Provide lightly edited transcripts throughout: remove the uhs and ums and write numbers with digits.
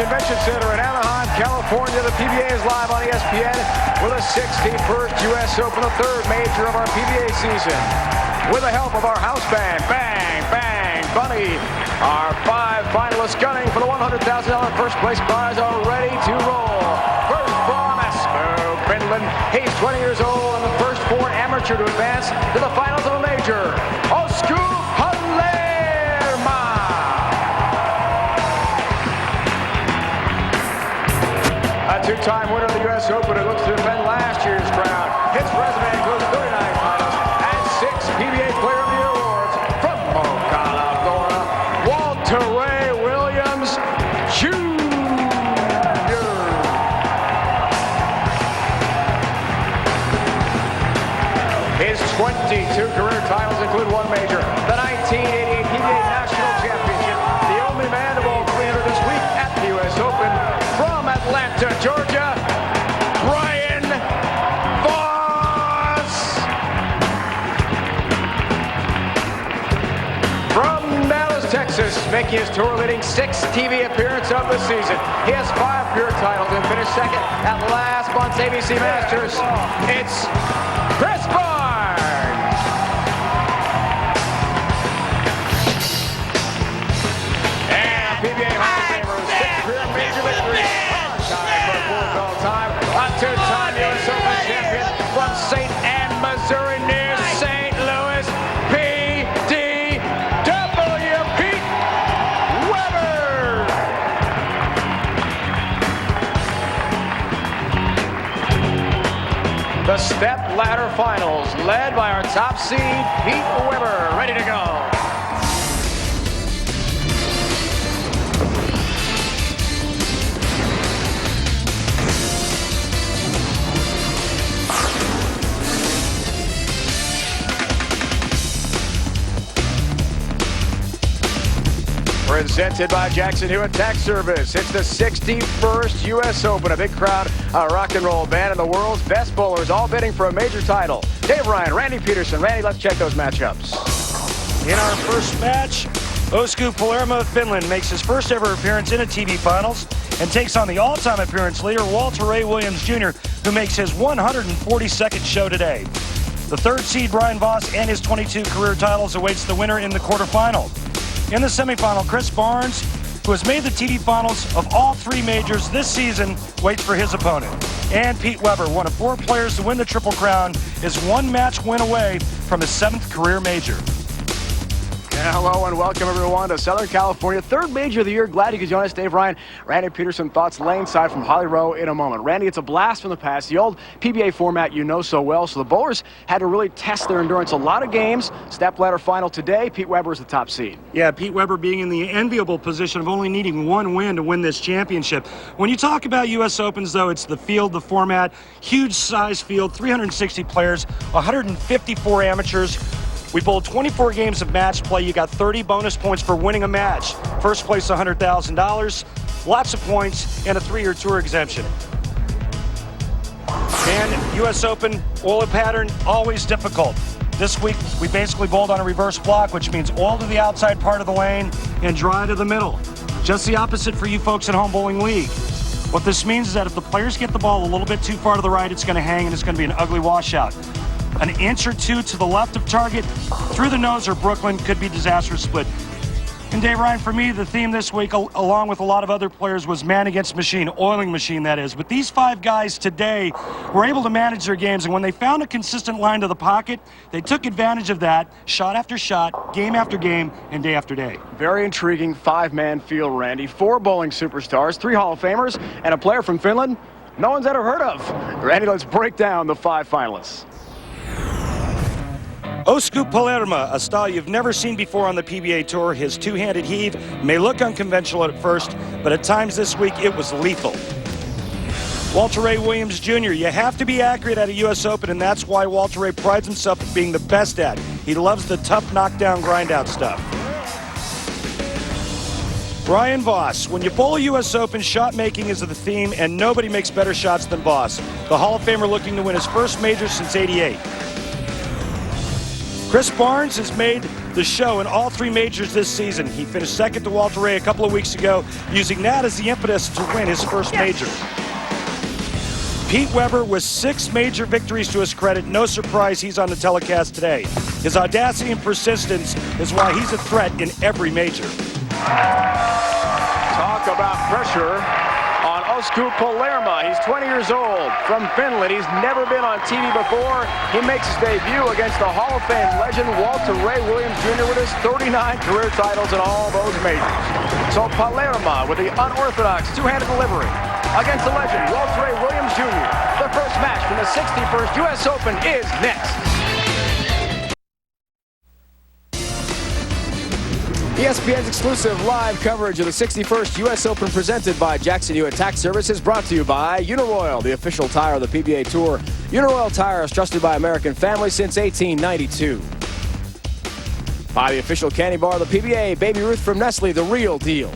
Convention Center in Anaheim, California. The PBA is live on ESPN with a 61st U.S. Open, the third major of our PBA season. With the help of our house band, Bang, Bang, Bunny, our 5 finalists gunning for the $100,000 first place prize are ready to roll. First from Osku, Finland. He's 20 years old and the first foreign amateur to advance to the finals of a major. Osku Palermaa. A two-time winner of the U.S. Open who looks to defend last year's crown. His resume includes 39 titles and 6 PBA Player of the Year awards. From Ocala, Florida, Walter Ray Williams Jr. His 22 career titles include one major, the 1988 PBA National Championship, the only man to bowl 300 this week at the U.S. Open. From Atlanta, Georgia, Brian Voss. From Dallas, Texas, making his tour-leading 6th TV appearance of the season. He has 5 career titles and finished second at last month's ABC Masters. It's Chris Barnes. PBA Hall of Famer, 6 career major victories, tied for 4th all-time, a 2-time U.S. Open champion from St. Anne, Missouri, near St. Louis, P.D.W. Pete Weber. The step ladder finals, led by our top seed, Pete Weber, ready to go. Presented by Jackson Hewitt Tax Service. It's the 61st U.S. Open. A big crowd, a rock and roll band, and the world's best bowlers all bidding for a major title. Dave Ryan, Randy Peterson. Randy, let's check those matchups. In our first match, Osku Palermaa of Finland makes his first ever appearance in a TV Finals and takes on the all-time appearance leader, Walter Ray Williams Jr., who makes his 142nd show today. The third seed, Brian Voss, and his 22 career titles awaits the winner in the quarterfinal. In the semifinal, Chris Barnes, who has made the TV Finals of all 3 majors this season, waits for his opponent. And Pete Weber, one of 4 players to win the Triple Crown, is 1 match win away from his 7th career major. Hello and welcome everyone to Southern California, 3rd major of the year. Glad you could join us, Dave Ryan. Randy Peterson, thoughts lane side from Holly Rowe in a moment. Randy, it's a blast from the past, the old PBA format you know so well, so the bowlers had to really test their endurance. A lot of games, step ladder final today. Pete Weber is the top seed. Yeah, Pete Weber being in the enviable position of only needing 1 win to win this championship. When you talk about U.S. Opens, though, it's the field, the format, huge size field, 360 players, 154 amateurs. We bowled 24 games of match play. You got 30 bonus points for winning a match. First place, $100,000, lots of points, and a 3-year tour exemption. And U.S. Open, oil pattern, always difficult. This week, we basically bowled on a reverse block, which means oil to the outside part of the lane and dry to the middle. Just the opposite for you folks in Home Bowling League. What this means is that if the players get the ball a little bit too far to the right, it's going to hang and it's going to be an ugly washout. An inch or 2 to the left of target, through the nose or Brooklyn, could be disastrous split. And Dave Ryan, for me, the theme this week, along with a lot of other players, was man against machine, oiling machine, that is. But these 5 guys today were able to manage their games, and when they found a consistent line to the pocket, they took advantage of that, shot after shot, game after game, and day after day. Very intriguing 5-man field, Randy. 4 bowling superstars, 3 Hall of Famers, and a player from Finland no one's ever heard of. Randy, let's break down the 5 finalists. Osku Palermaa, a style you've never seen before on the PBA Tour. His 2-handed heave may look unconventional at first, but at times this week it was lethal. Walter Ray Williams Jr., you have to be accurate at a U.S. Open, and that's why Walter Ray prides himself at being the best at. He loves the tough knockdown, grind-out stuff. Brian Voss, when you bowl a U.S. Open, shot making is the theme, and nobody makes better shots than Voss, the Hall of Famer looking to win his first major since '88. Chris Barnes has made the show in all three majors this season. He finished second to Walter Ray a couple of weeks ago, using that as the impetus to win his first major. Pete Weber with 6 major victories to his credit. No surprise he's on the telecast today. His audacity and persistence is why he's a threat in every major. Talk about pressure on Osku Palermaa. He's 20 years old, from Finland. He's never been on TV before. He makes his debut against the Hall of Fame legend Walter Ray Williams Jr. with his 39 career titles in all those majors. So Palermaa with the unorthodox two-handed delivery against the legend Walter Ray Williams Jr. The first match from the 61st U.S. Open is next. ESPN's exclusive live coverage of the 61st U.S. Open presented by Jackson Hewitt Tax Service is brought to you by Uniroyal, the official tire of the PBA Tour. Uniroyal tire is trusted by American families since 1892. By the official candy bar of the PBA, Baby Ruth from Nestle, the real deal.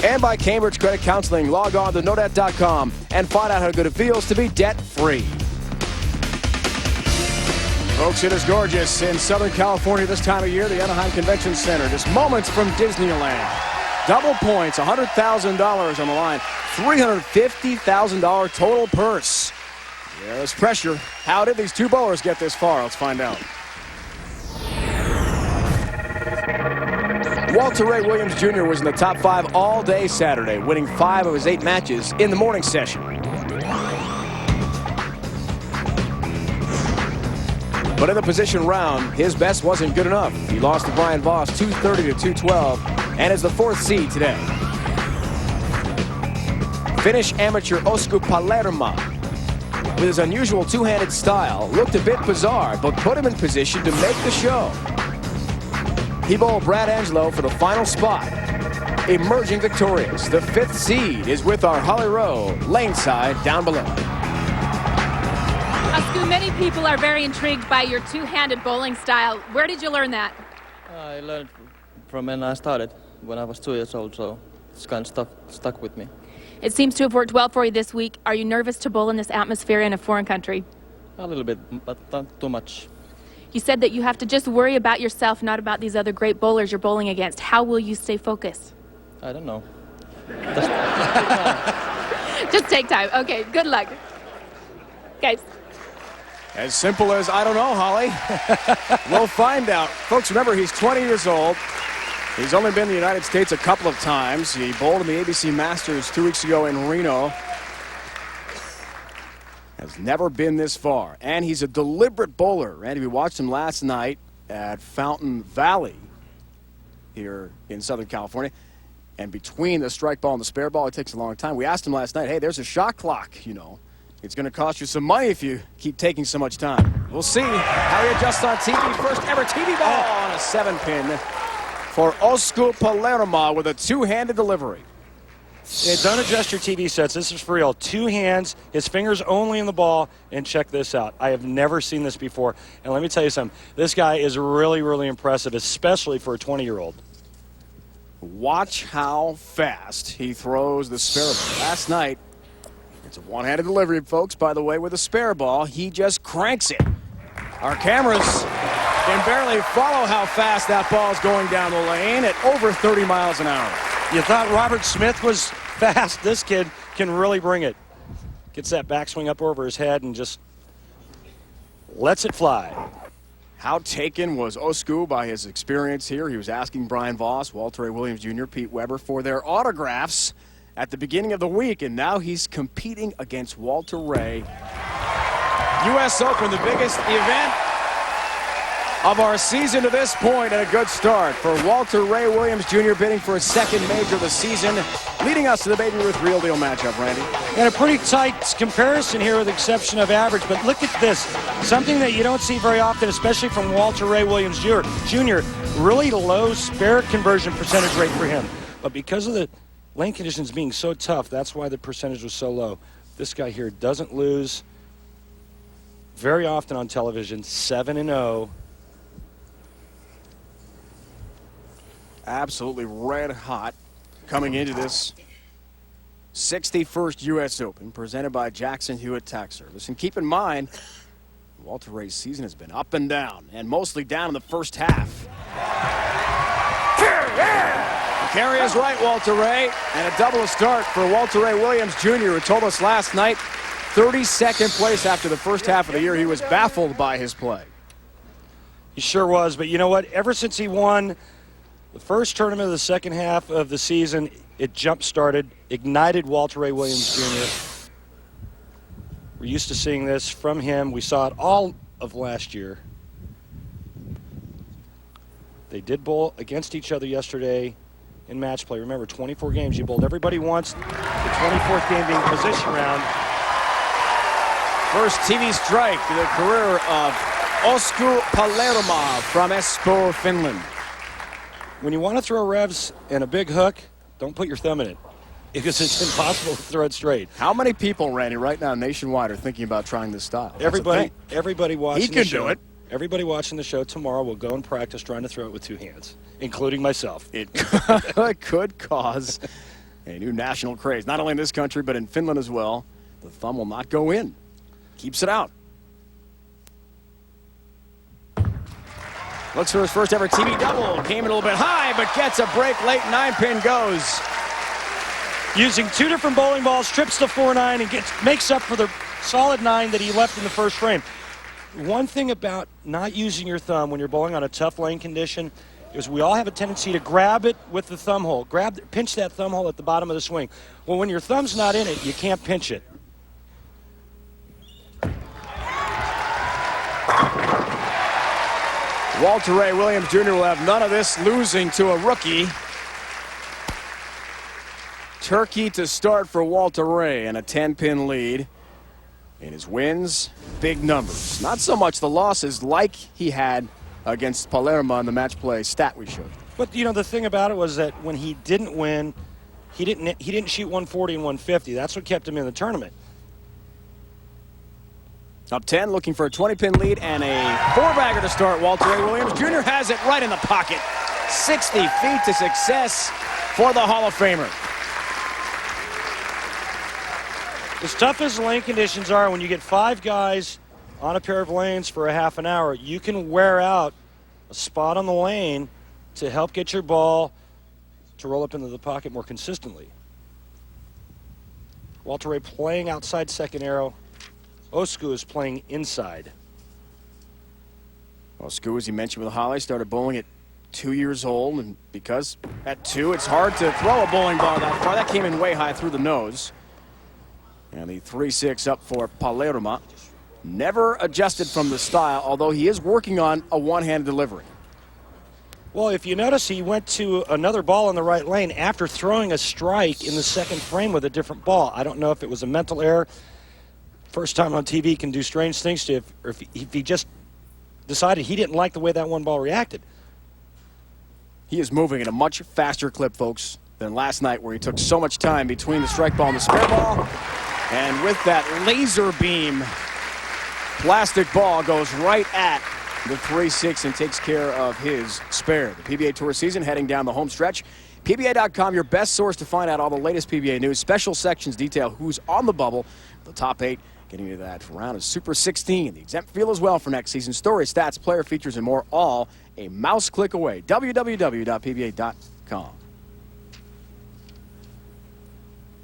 And by Cambridge Credit Counseling. Log on to nodebt.com and find out how good it feels to be debt-free. Folks, it is gorgeous in Southern California this time of year, the Anaheim Convention Center. Just moments from Disneyland. Double points, $100,000 on the line, $350,000 total purse. There's pressure. How did these two bowlers get this far? Let's find out. Walter Ray Williams Jr. was in the top 5 all day Saturday, winning 5 of his 8 matches in the morning session. But in the position round, his best wasn't good enough. He lost to Brian Voss 230 to 212 and is the 4th seed today. Finnish amateur Osku Palermaa, with his unusual two-handed style, looked a bit bizarre, but put him in position to make the show. He bowled Brad Angelo for the final spot, emerging victorious. The 5th seed is with our Holly Rowe, lane side down below. Osku, many people are very intrigued by your two-handed bowling style. Where did you learn that? I learned from when I started, when I was 2 years old, so it's kind of stuck with me. It seems to have worked well for you this week. Are you nervous to bowl in this atmosphere in a foreign country? A little bit, but not too much. You said that you have to just worry about yourself, not about these other great bowlers you're bowling against. How will you stay focused? I don't know. Just take time. Okay, good luck. Guys. As simple as, I don't know, Holly. We'll find out. Folks, remember, he's 20 years old. He's only been in the United States a couple of times. He bowled in the ABC Masters 2 weeks ago in Reno. Has never been this far. And he's a deliberate bowler. Randy, we watched him last night at Fountain Valley here in Southern California. And between the strike ball and the spare ball, it takes a long time. We asked him last night, hey, there's a shot clock, you know. It's going to cost you some money if you keep taking so much time. We'll see how he adjusts on TV. First ever TV ball on a 7-pin for Osku Palermaa with a two-handed delivery. Yeah, don't adjust your TV sets. This is for real. 2 hands, his fingers only in the ball, and check this out. I have never seen this before. And let me tell you something. This guy is really, really impressive, especially for a 20-year-old. Watch how fast he throws the spare ball. Last night, it's a one-handed delivery, folks, by the way, with a spare ball. He just cranks it. Our cameras can barely follow how fast that ball's going down the lane at over 30 miles an hour. You thought Robert Smith was fast. This kid can really bring it. Gets that backswing up over his head and just lets it fly. How taken was Osku by his experience here? He was asking Brian Voss, Walter Ray Williams Jr., Pete Weber for their autographs at the beginning of the week, and now he's competing against Walter Ray. U.S. Open, the biggest event of our season to this point, and a good start for Walter Ray Williams Jr. bidding for his 2nd major of the season, leading us to the Baby Ruth Real Deal matchup, Randy. And a pretty tight comparison here with the exception of average, but look at this. Something that you don't see very often, especially from Walter Ray Williams Jr. Really low spare conversion percentage rate for him. But because of the lane conditions being so tough, that's why the percentage was so low. This guy here doesn't lose very often on television, 7-0. Absolutely red hot coming into this 61st U.S. Open presented by Jackson Hewitt Tax Service. And keep in mind, Walter Ray's season has been up and down, and mostly down in the first half. Carry is right, Walter Ray, and a double start for Walter Ray Williams Jr., who told us last night 32nd place after the first half of the year. He was baffled by his play. He sure was, but you know what? Ever since he won the first tournament of the second half of the season, it jump-started, ignited Walter Ray Williams Jr. We're used to seeing this from him. We saw it all of last year. They did bowl against each other yesterday in match play. Remember, 24 games. You bowled everybody once. The 24th game being position round. First TV strike to the career of Osku Palermaa from Espoo, Finland. When you want to throw revs and a big hook, don't put your thumb in it, because it's impossible to throw it straight. How many people, Randy, right now nationwide are thinking about trying this style? Everybody watching he the can show. do it. Everybody watching the show tomorrow will go and practice trying to throw it with two hands, including myself. It could cause a new national craze, not only in this country, but in Finland as well. The thumb will not go in. Keeps it out. Looks for his first ever TV double. Came in a little bit high, but gets a break late. 9-pin goes. Using two different bowling balls, trips the 4-9 and makes up for the solid 9 that he left in the first frame. One thing about not using your thumb when you're bowling on a tough lane condition is we all have a tendency to grab it with the thumb hole. Pinch that thumb hole at the bottom of the swing. Well, when your thumb's not in it, you can't pinch it. Walter Ray Williams Jr. will have none of this, losing to a rookie. Turkey to start for Walter Ray, and a 10-pin lead. In his wins, big numbers. Not so much the losses like he had against Palermo in the match play stat we showed. But, you know, the thing about it was that when he didn't win, he didn't shoot 140 and 150. That's what kept him in the tournament. Up 10, looking for a 20-pin lead and a four-bagger to start. Walter Ray Williams Jr. has it right in the pocket. 60 feet to success for the Hall of Famer. As tough as the lane conditions are, when you get 5 guys on a pair of lanes for a half an hour, you can wear out a spot on the lane to help get your ball to roll up into the pocket more consistently. Walter Ray playing outside second arrow. Osku is playing inside. Osku, as you mentioned with Holly, started bowling at 2 years old, and because at 2 it's hard to throw a bowling ball that far. That came in way high through the nose. And the 3-6 up for Palermo. Never adjusted from the style, although he is working on a one-handed delivery. Well, if you notice, he went to another ball in the right lane after throwing a strike in the second frame with a different ball. I don't know if it was a mental error. First time on TV can do strange things to you, or if he just decided he didn't like the way that one ball reacted. He is moving at a much faster clip, folks, than last night, where he took so much time between the strike ball and the spare ball. And with that laser beam, plastic ball goes right at the 3-6 and takes care of his spare. The PBA Tour season heading down the home stretch. PBA.com, your best source to find out all the latest PBA news. Special sections detail who's on the bubble. The top 8 getting to that round of Super 16. The exempt field as well for next season. Stories, stats, player features, and more, all a mouse click away. www.pba.com.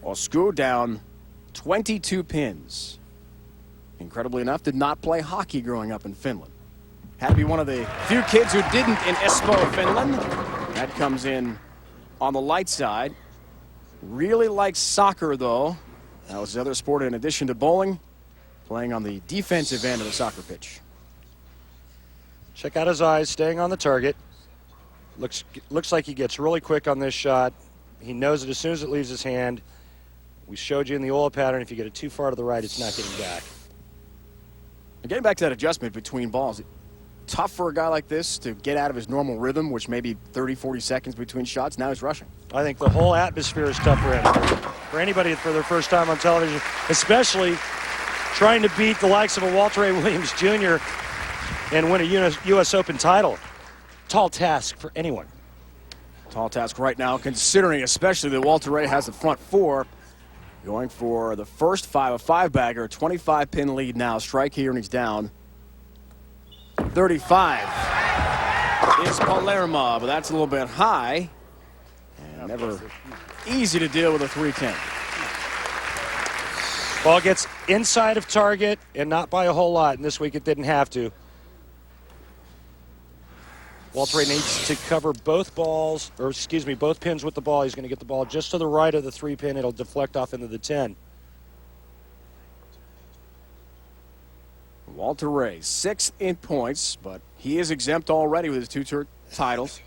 Osku down 22 pins. Incredibly enough, did not play hockey growing up in Finland. Had to be one of the few kids who didn't in Espoo, Finland. That comes in on the light side. Really likes soccer, though. That was the other sport in addition to bowling, playing on the defensive end of the soccer pitch. Check out his eyes, staying on the target. Looks like he gets really quick on this shot. He knows it as soon as it leaves his hand. We showed you in the oil pattern, if you get it too far to the right, it's not getting back. And getting back to that adjustment between balls, tough for a guy like this to get out of his normal rhythm, which may be 30, 40 seconds between shots. Now he's rushing. I think the whole atmosphere is tough for anybody. For anybody for their first time on television, especially trying to beat the likes of a Walter Ray Williams Jr. and win a U.S. Open title. Tall task for anyone. Tall task right now, considering especially that Walter Ray has the front 4. Going for the first 5, a 5-bagger, 25-pin lead now. Strike here, and he's down 35 is Palermo, but that's a little bit high. And never easy to deal with a 310. Ball gets inside of target and not by a whole lot, and this week it didn't have to. Walter Ray needs to cover both balls, or excuse me, both pins with the ball. He's going to get the ball just to the right of the 3-pin. It'll deflect off into the 10. Walter Ray, 6th in points, but he is exempt already with his 2 tour titles.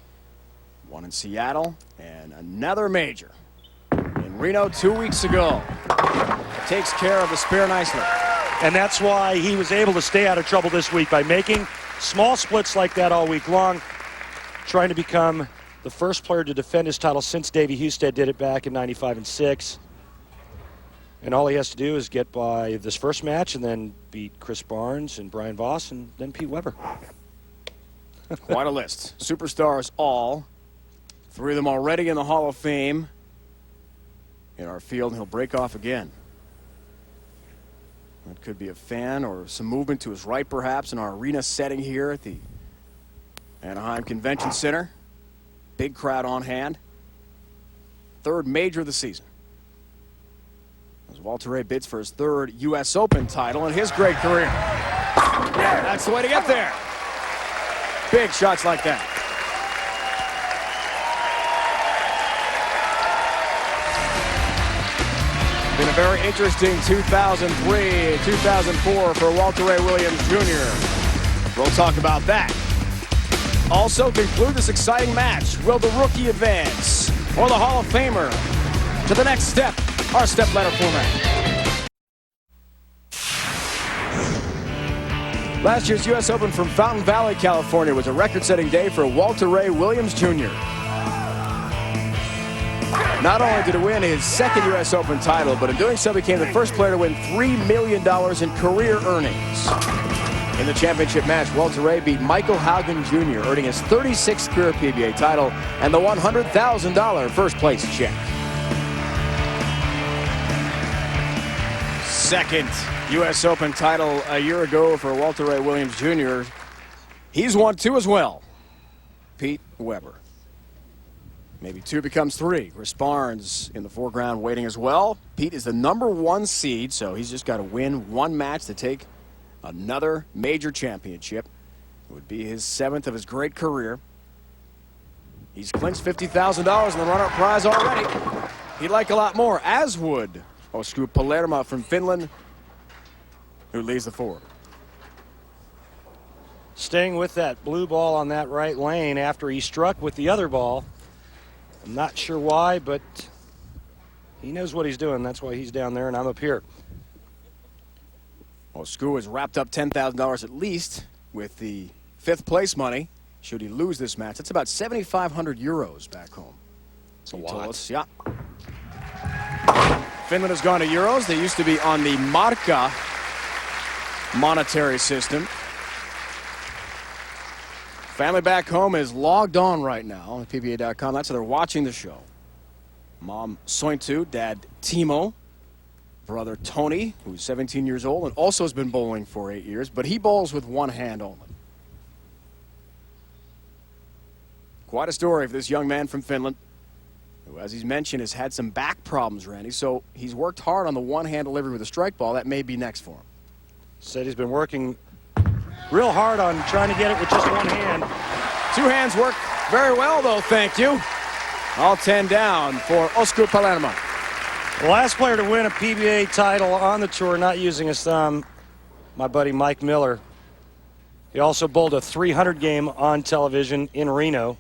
One in Seattle and another major in Reno 2 weeks ago. Takes care of the spare nicely. And that's why he was able to stay out of trouble this week by making small splits like that all week long, trying to become the first player to defend his title since Davey Husted did it back in 95 and 6. And all he has to do is get by this first match and then beat Chris Barnes and Brian Voss and then Pete Weber. Quite a list. Superstars all. 3 of them already in the Hall of Fame in our field, and he'll break off again. That could be a fan or some movement to his right, perhaps, in our arena setting here at the Anaheim Convention Center. Big crowd on hand. 3rd major of the season, as Walter Ray bids for his 3rd U.S. Open title in his great career. That's the way to get there. Big shots like that. Been a very interesting 2003, 2004 for Walter Ray Williams Jr. We'll talk about that. Also conclude this exciting match. Will the rookie advance or the Hall of Famer to the next step? Our step ladder format. Last year's U.S. Open from Fountain Valley, California was a record-setting day for Walter Ray Williams Jr. Not only did he win his 2nd U.S. Open title, but in doing so became the first player to win $3 million in career earnings. In the championship match, Walter Ray beat Michael Haugen Jr., earning his 36th career PBA title and the $100,000 first place check. 2nd U.S. Open title a year ago for Walter Ray Williams Jr. He's won 2 as well. Pete Weber. Maybe 2 becomes 3. Chris Barnes in the foreground waiting as well. Pete is the #1 seed, so he's just got to win 1 match to take another major championship. It would be his 7th of his great career. He's clinched $50,000 in the runner-up prize already. He'd like a lot more, as would Osku Palermaa from Finland, who leads the 4. Staying with that blue ball on that right lane after he struck with the other ball. I'm not sure why, but he knows what he's doing. That's why he's down there and I'm up here. Osku has wrapped up $10,000 at least with the 5th place money. Should he lose this match, it's about 7,500 euros back home. It's a lot. Yeah. Finland has gone to euros. They used to be on the marka monetary system. Family back home is logged on right now on PBA.com. That's how they're watching the show. Mom Sointu, dad Timo, brother Tony, who's 17 years old and also has been bowling for 8 years, but he bowls with 1 hand only. Quite a story for this young man from Finland, who, as he's mentioned, has had some back problems, Randy, so he's worked hard on the 1-hand delivery with a strike ball. That may be next for him. Said he's been working real hard on trying to get it with just 1 hand. 2 hands work very well, though, thank you. All 10 down for Osku Palermaa. The last player to win a PBA title on the tour not using his thumb, my buddy Mike Miller. He also bowled a 300 game on television in Reno.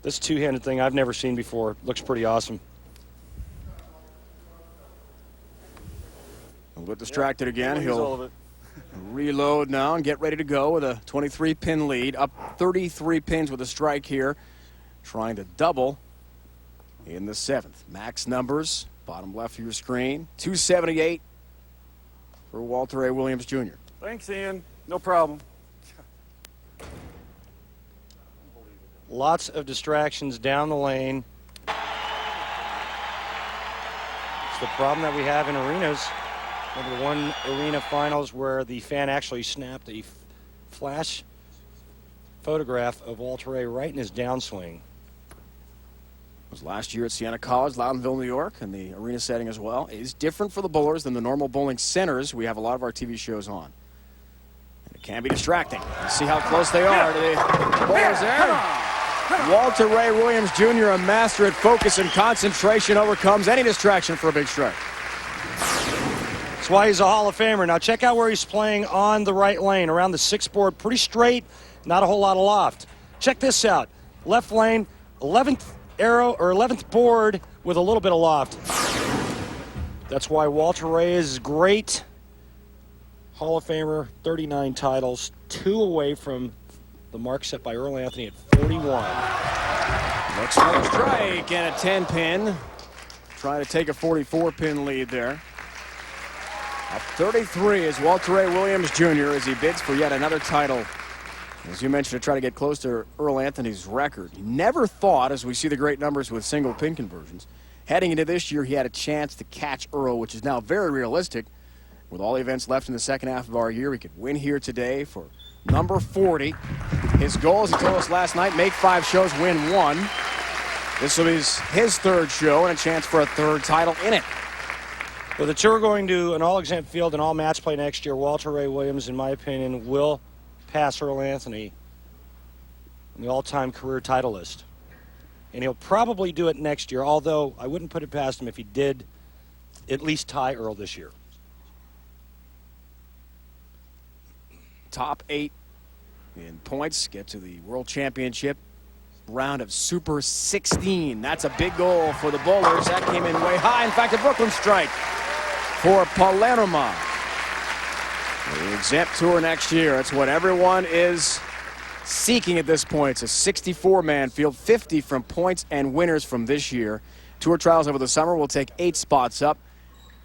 This 2-handed thing I've never seen before. Looks pretty awesome. A little bit distracted again. He'll reload now and get ready to go with a 23-pin lead. Up 33 pins with a strike here. Trying to double in the 7th. Max numbers, bottom left of your screen. 278 for Walter A. Williams Jr. Thanks, Ian. No problem. Lots of distractions down the lane. It's the problem that we have in arenas Remember the one arena finals where the fan actually snapped a flash photograph of Walter Ray right in his downswing. It was last year at Siena College, Loudonville, New York, and the arena setting as well. It is different for the bowlers than the normal bowling centers we have a lot of our TV shows on. And it can be distracting. Let's see how close they are to the bowlers there. Walter Ray Williams Jr., a master at focus and concentration, overcomes any distraction for a big strike. That's why he's a Hall of Famer. Now check out where he's playing on the right lane, around the 6th board, pretty straight, not a whole lot of loft. Check this out. Left lane, 11th arrow or 11th board with a little bit of loft. That's why Walter Ray is great. Hall of Famer, 39 titles, 2 away from the mark set by Earl Anthony at 41. Looks for a strike and a 10-pin. Trying to take a 44-pin lead there. Up 33 is Walter Ray Williams Jr. as he bids for yet another title. As you mentioned, to try to get close to Earl Anthony's record. He never thought, as we see the great numbers with single pin conversions, heading into this year he had a chance to catch Earl, which is now very realistic. With all the events left in the second half of our year, he could win here today for number 40. His goal, as he told us last night, make 5 shows, win 1. This will be his 3rd show and a chance for a 3rd title in it. With the tour going to an all-exempt field and all match play next year, Walter Ray Williams, in my opinion, will pass Earl Anthony on the all-time career title list. And he'll probably do it next year, although I wouldn't put it past him if he did at least tie Earl this year. Top 8 in points get to the World Championship round of Super 16. That's a big goal for the bowlers. That came in way high. In fact, a Brooklyn strike for Palermo. The exempt tour next year. That's what everyone is seeking at this point. It's a 64-man field, 50 from points and winners from this year. Tour trials over the summer will take 8 spots up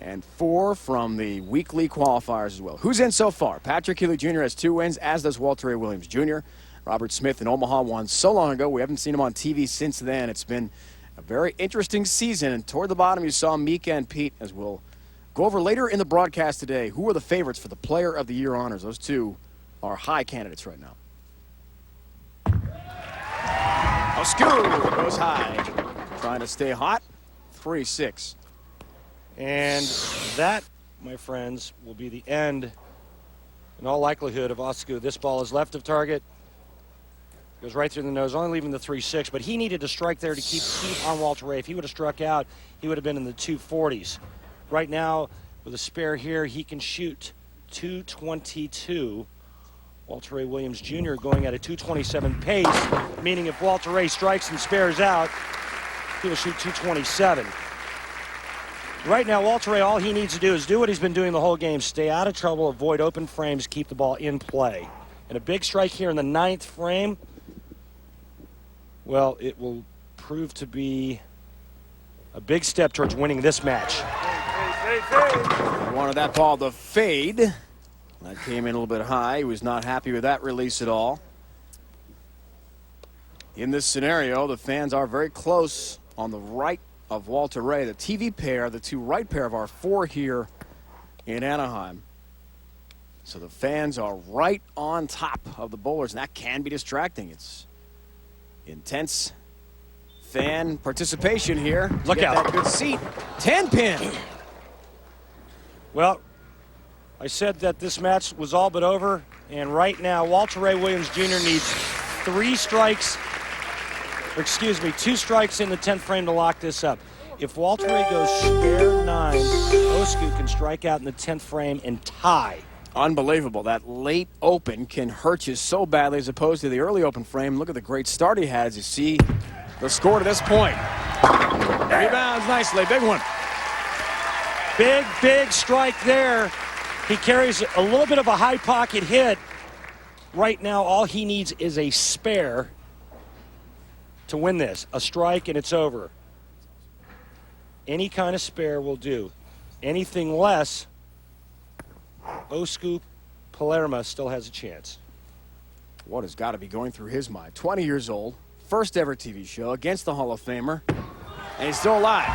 and 4 from the weekly qualifiers as well. Who's in so far? Patrick Healy Jr. has 2 wins, as does Walter Ray Williams Jr. Robert Smith in Omaha won so long ago. We haven't seen him on TV since then. It's been a very interesting season. And toward the bottom, you saw Mika and Pete, as we'll go over later in the broadcast today. Who are the favorites for the Player of the Year honors? Those 2 are high candidates right now. Osku goes high. Trying to stay hot. 3-6. And that, my friends, will be the end, in all likelihood, of Osku. This ball is left of target. Goes right through the nose, only leaving the 3-6. But he needed to strike there to keep on Walter Ray. If he would have struck out, he would have been in the 240s. Right now, with a spare here, he can shoot 222. Walter Ray Williams Jr. going at a 227 pace, meaning if Walter Ray strikes and spares out, he will shoot 227. Right now, Walter Ray, all he needs to do is do what he's been doing the whole game. Stay out of trouble, avoid open frames, keep the ball in play. And a big strike here in the 9th frame, well, it will prove to be a big step towards winning this match. He wanted that ball to fade. That came in a little bit high. He was not happy with that release at all. In this scenario, the fans are very close on the right of Walter Ray. The TV pair, the 2 right pair of our 4 here in Anaheim. So the fans are right on top of the bowlers, and that can be distracting. It's intense fan participation here. Look out. That good seat. 10-pin. Well, I said that this match was all but over, and right now Walter Ray Williams Jr. needs 2 strikes in the 10th frame to lock this up. If Walter Ray goes spare 9, Osku can strike out in the 10th frame and tie. Unbelievable. That late open can hurt you so badly as opposed to the early open frame. Look at the great start he had as you see the score to this point. Rebounds nicely. Big one. Big strike there. He carries a little bit of a high pocket hit. Right now, all he needs is a spare to win this. A strike and it's over. Any kind of spare will do. Anything less, Osku Palermaa still has a chance. What has got to be going through his mind? 20 years old, first ever TV show against the Hall of Famer, and he's still alive.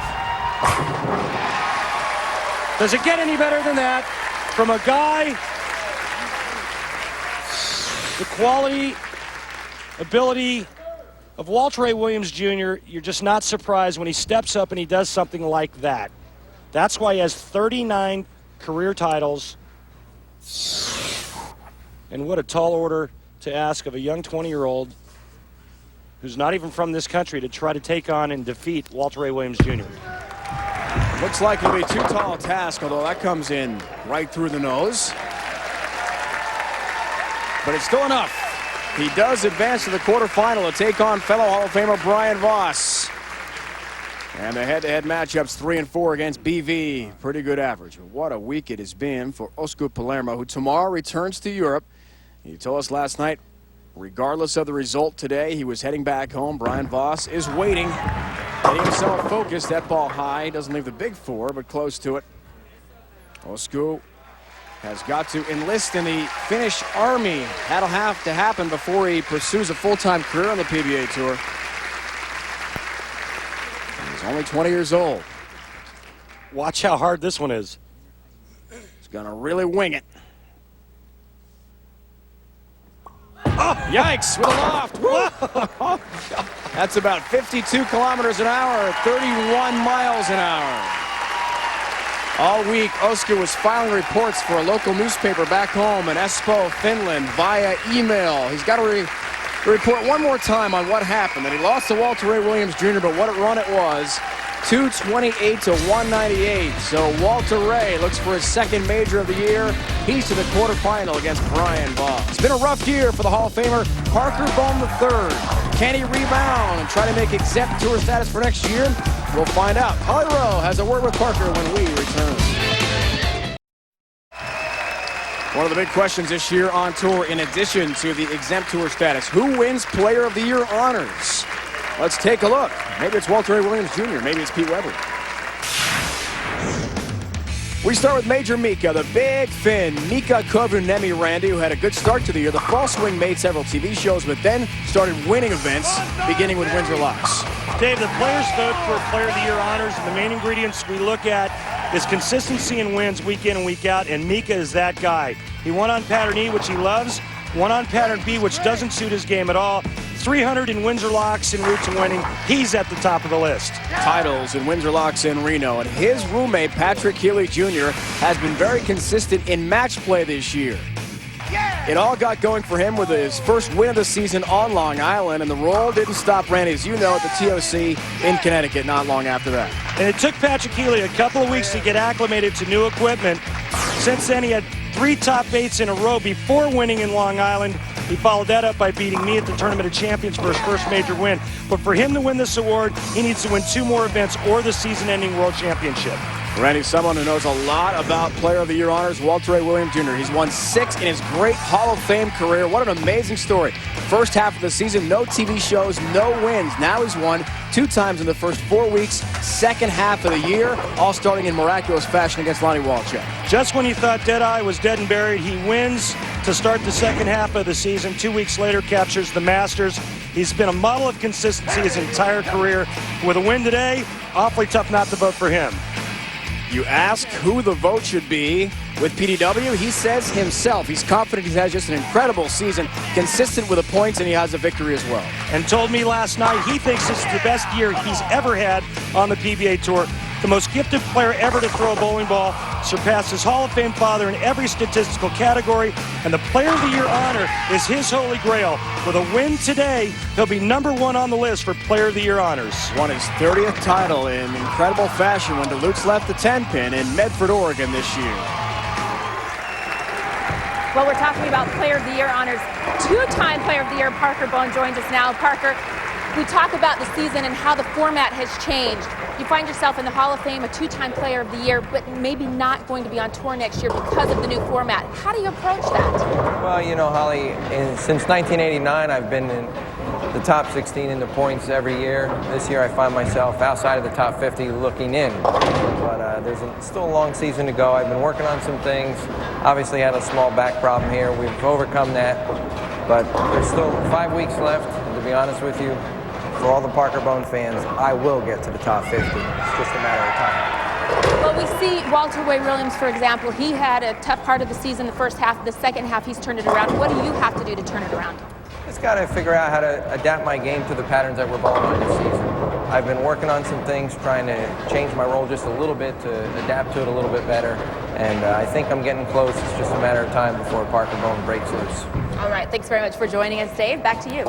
Does it get any better than that from a guy, the quality, ability of Walter Ray Williams Jr., you're just not surprised when he steps up and he does something like that. That's why he has 39 career titles. And what a tall order to ask of a young 20-year-old who's not even from this country to try to take on and defeat Walter Ray Williams Jr. Looks like it'll be too tall a task, although that comes in right through the nose. But it's still enough. He does advance to the quarterfinal to take on fellow Hall of Famer Brian Voss. And the head-to-head matchups 3 and 4 against BV. Pretty good average. What a week it has been for Osku Palermaa, who tomorrow returns to Europe. He told us last night, regardless of the result today, he was heading back home. Brian Voss is waiting, getting himself focused. That ball high. Doesn't leave the big four, but close to it. Osku has got to enlist in the Finnish Army. That'll have to happen before he pursues a full-time career on the PBA Tour. He's only 20 years old. Watch how hard this one is. He's going to really wing it. Oh, yikes, with a loft. That's about 52 kilometers an hour, 31 miles an hour. All week, Osku was filing reports for a local newspaper back home in Espoo, Finland, via email. He's got to report one more time on what happened. And he lost to Walter Ray Williams Jr., but what a run it was. 228 to 198. So Walter Ray looks for his second major of the year. He's to the quarterfinal against Brian Voss. It's been a rough year for the Hall of Famer Parker Bohm III. Can he rebound and try to make exempt tour status for next year? We'll find out. Holly Rowe has a word with Parker when we return. One of the big questions this year on tour, in addition to the exempt tour status, who wins Player of the Year honors? Let's take a look. Maybe it's Walter Ray Williams Jr., maybe it's Pete Weber. We start with Major Mika, the big Finn, Mika Kovunemi Randy, who had a good start to the year. The fall swing made several TV shows, but then started winning events, beginning with Windsor Locks. Dave, the players vote for Player of the Year honors, and the main ingredients we look at is consistency and wins week in and week out, and Mika is that guy. He won on pattern E, which he loves, won on pattern B, which doesn't suit his game at all. 300 in Windsor Locks and Roots and winning. He's at the top of the list. Titles in Windsor Locks in Reno, and his roommate Patrick Healy Jr. has been very consistent in match play this year. It all got going for him with his first win of the season on Long Island, and the roll didn't stop Randy, as you know, at the TOC in Connecticut not long after that. And it took Patrick Healy a couple of weeks to get acclimated to new equipment. Since then, he had 3 top 8s in a row before winning in Long Island. He followed that up by beating me at the Tournament of Champions for his first major win. But for him to win this award, he needs to win 2 more events or the season-ending World Championship. Randy's someone who knows a lot about Player of the Year honors, Walter Ray Williams Jr. He's won 6 in his great Hall of Fame career. What an amazing story. First half of the season, no TV shows, no wins. Now he's won 2 times in the first 4 weeks. Second half of the year, all starting in miraculous fashion against Lonnie Walchuk. Just when you thought Deadeye was dead and buried, he wins to start the second half of the season. 2 weeks later, captures the Masters. He's been a model of consistency his entire career. With a win today, awfully tough not to vote for him. You ask who the vote should be with PDW, he says himself. He's confident he has just an incredible season, consistent with the points, and he has a victory as well. And told me last night he thinks this is the best year he's ever had on the PBA Tour. The most gifted player ever to throw a bowling ball, surpassed his Hall of Fame father in every statistical category, and the Player of the Year honor is his holy grail. With a win today, he'll be #1 on the list for Player of the Year honors. Won his 30th title in incredible fashion when Duluth's left the 10-pin in Medford, Oregon this year. Well, we're talking about Player of the Year honors. 2-time Player of the Year, Parker Bohm, joins us now. Parker, we talk about the season and how the format has changed. You find yourself in the Hall of Fame, a 2-time Player of the Year, but maybe not going to be on tour next year because of the new format. How do you approach that? Well, you know, Holly, since 1989, I've been in the top 16 in the points every year. This year I find myself outside of the top 50 looking in. But there's still a long season to go. I've been working on some things. Obviously had a small back problem here. We've overcome that. But there's still 5 weeks left, and to be honest with you, for all the Parker Bohm fans, I will get to the top 50. It's just a matter of time. Well, we see Walter Ray Williams, for example. He had a tough part of the season, the first half. The second half, he's turned it around. What do you have to do to turn it around? Just got to figure out how to adapt my game to the patterns that we're bowling on this season. I've been working on some things, trying to change my role just a little bit to adapt to it a little bit better. And I think I'm getting close. It's just a matter of time before Parker Bone breaks loose. All right, thanks very much for joining us, Dave. Back to you.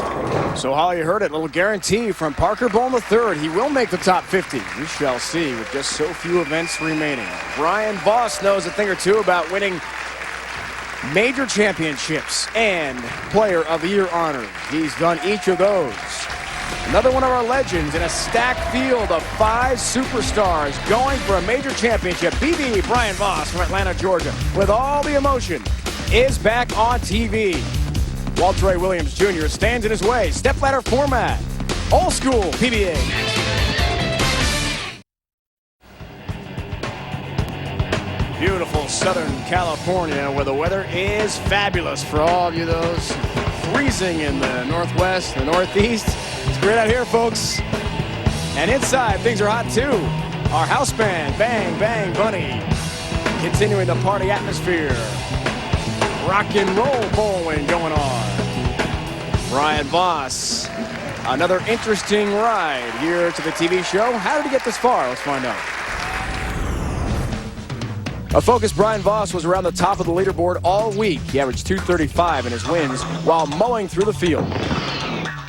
So, Holly, you heard it. A little guarantee from Parker Bone III. He will make the top 50. We shall see with just so few events remaining. Brian Voss knows a thing or two about winning major championships and Player of the Year honors. He's done each of those. Another one of our legends in a stacked field of 5 superstars going for a major championship. BB Brian Voss from Atlanta, Georgia, with all the emotion, is back on TV. Walter Ray Williams Jr. stands in his way. Stepladder format. Old school PBA. Beautiful Southern California, where the weather is fabulous for all of you those freezing in the Northwest, the Northeast. It's great out here, folks. And inside, things are hot too. Our house band, Bang Bang Bunny, continuing the party atmosphere. Rock and roll bowling going on. Brian Voss, another interesting ride here to the TV show. How did he get this far? Let's find out. A focused Brian Voss was around the top of the leaderboard all week. He averaged 235 in his wins while mowing through the field.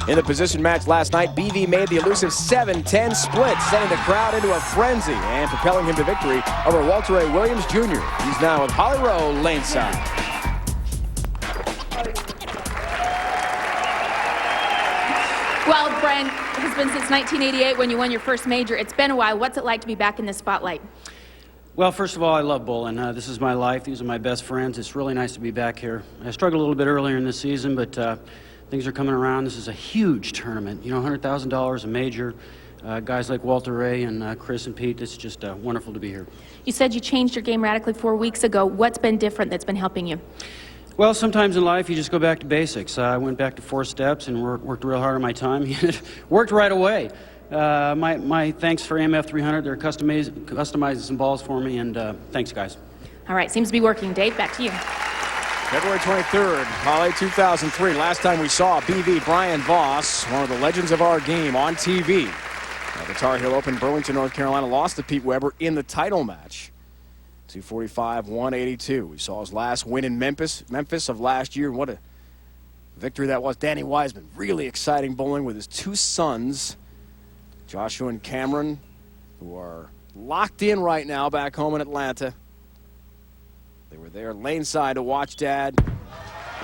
In the position match last night, BV made the elusive 7-10 split, sending the crowd into a frenzy and propelling him to victory over Walter Ray Williams Jr. He's now with Holly Rowe laneside. Well, Brian, it's been since 1988 when you won your first major. It's been a while. What's it like to be back in the spotlight? Well, first of all, I love bowling. This is my life. These are my best friends. It's really nice to be back here. I struggled a little bit earlier in this season, but things are coming around. This is a huge tournament. You know, $100,000 a major. Guys like Walter Ray and Chris and Pete, it's just wonderful to be here. You said you changed your game radically 4 weeks ago. What's been different that's been helping you? Well, sometimes in life you just go back to basics. I went back to 4 steps and worked real hard on my time. It worked right away. My thanks for AMF 300. They're customizing some balls for me, and thanks, guys. All right, seems to be working. Dave, back to you. February 23rd, Holly, 2003. Last time we saw BV Brian Voss, one of the legends of our game, on TV. The Tar Heel Open, Burlington, North Carolina, lost to Pete Weber in the title match. 245-182. We saw his last win in Memphis of last year. What a victory that was. Danny Wiseman, really exciting bowling with his 2 sons, Joshua and Cameron, who are locked in right now back home in Atlanta. They were there laneside to watch Dad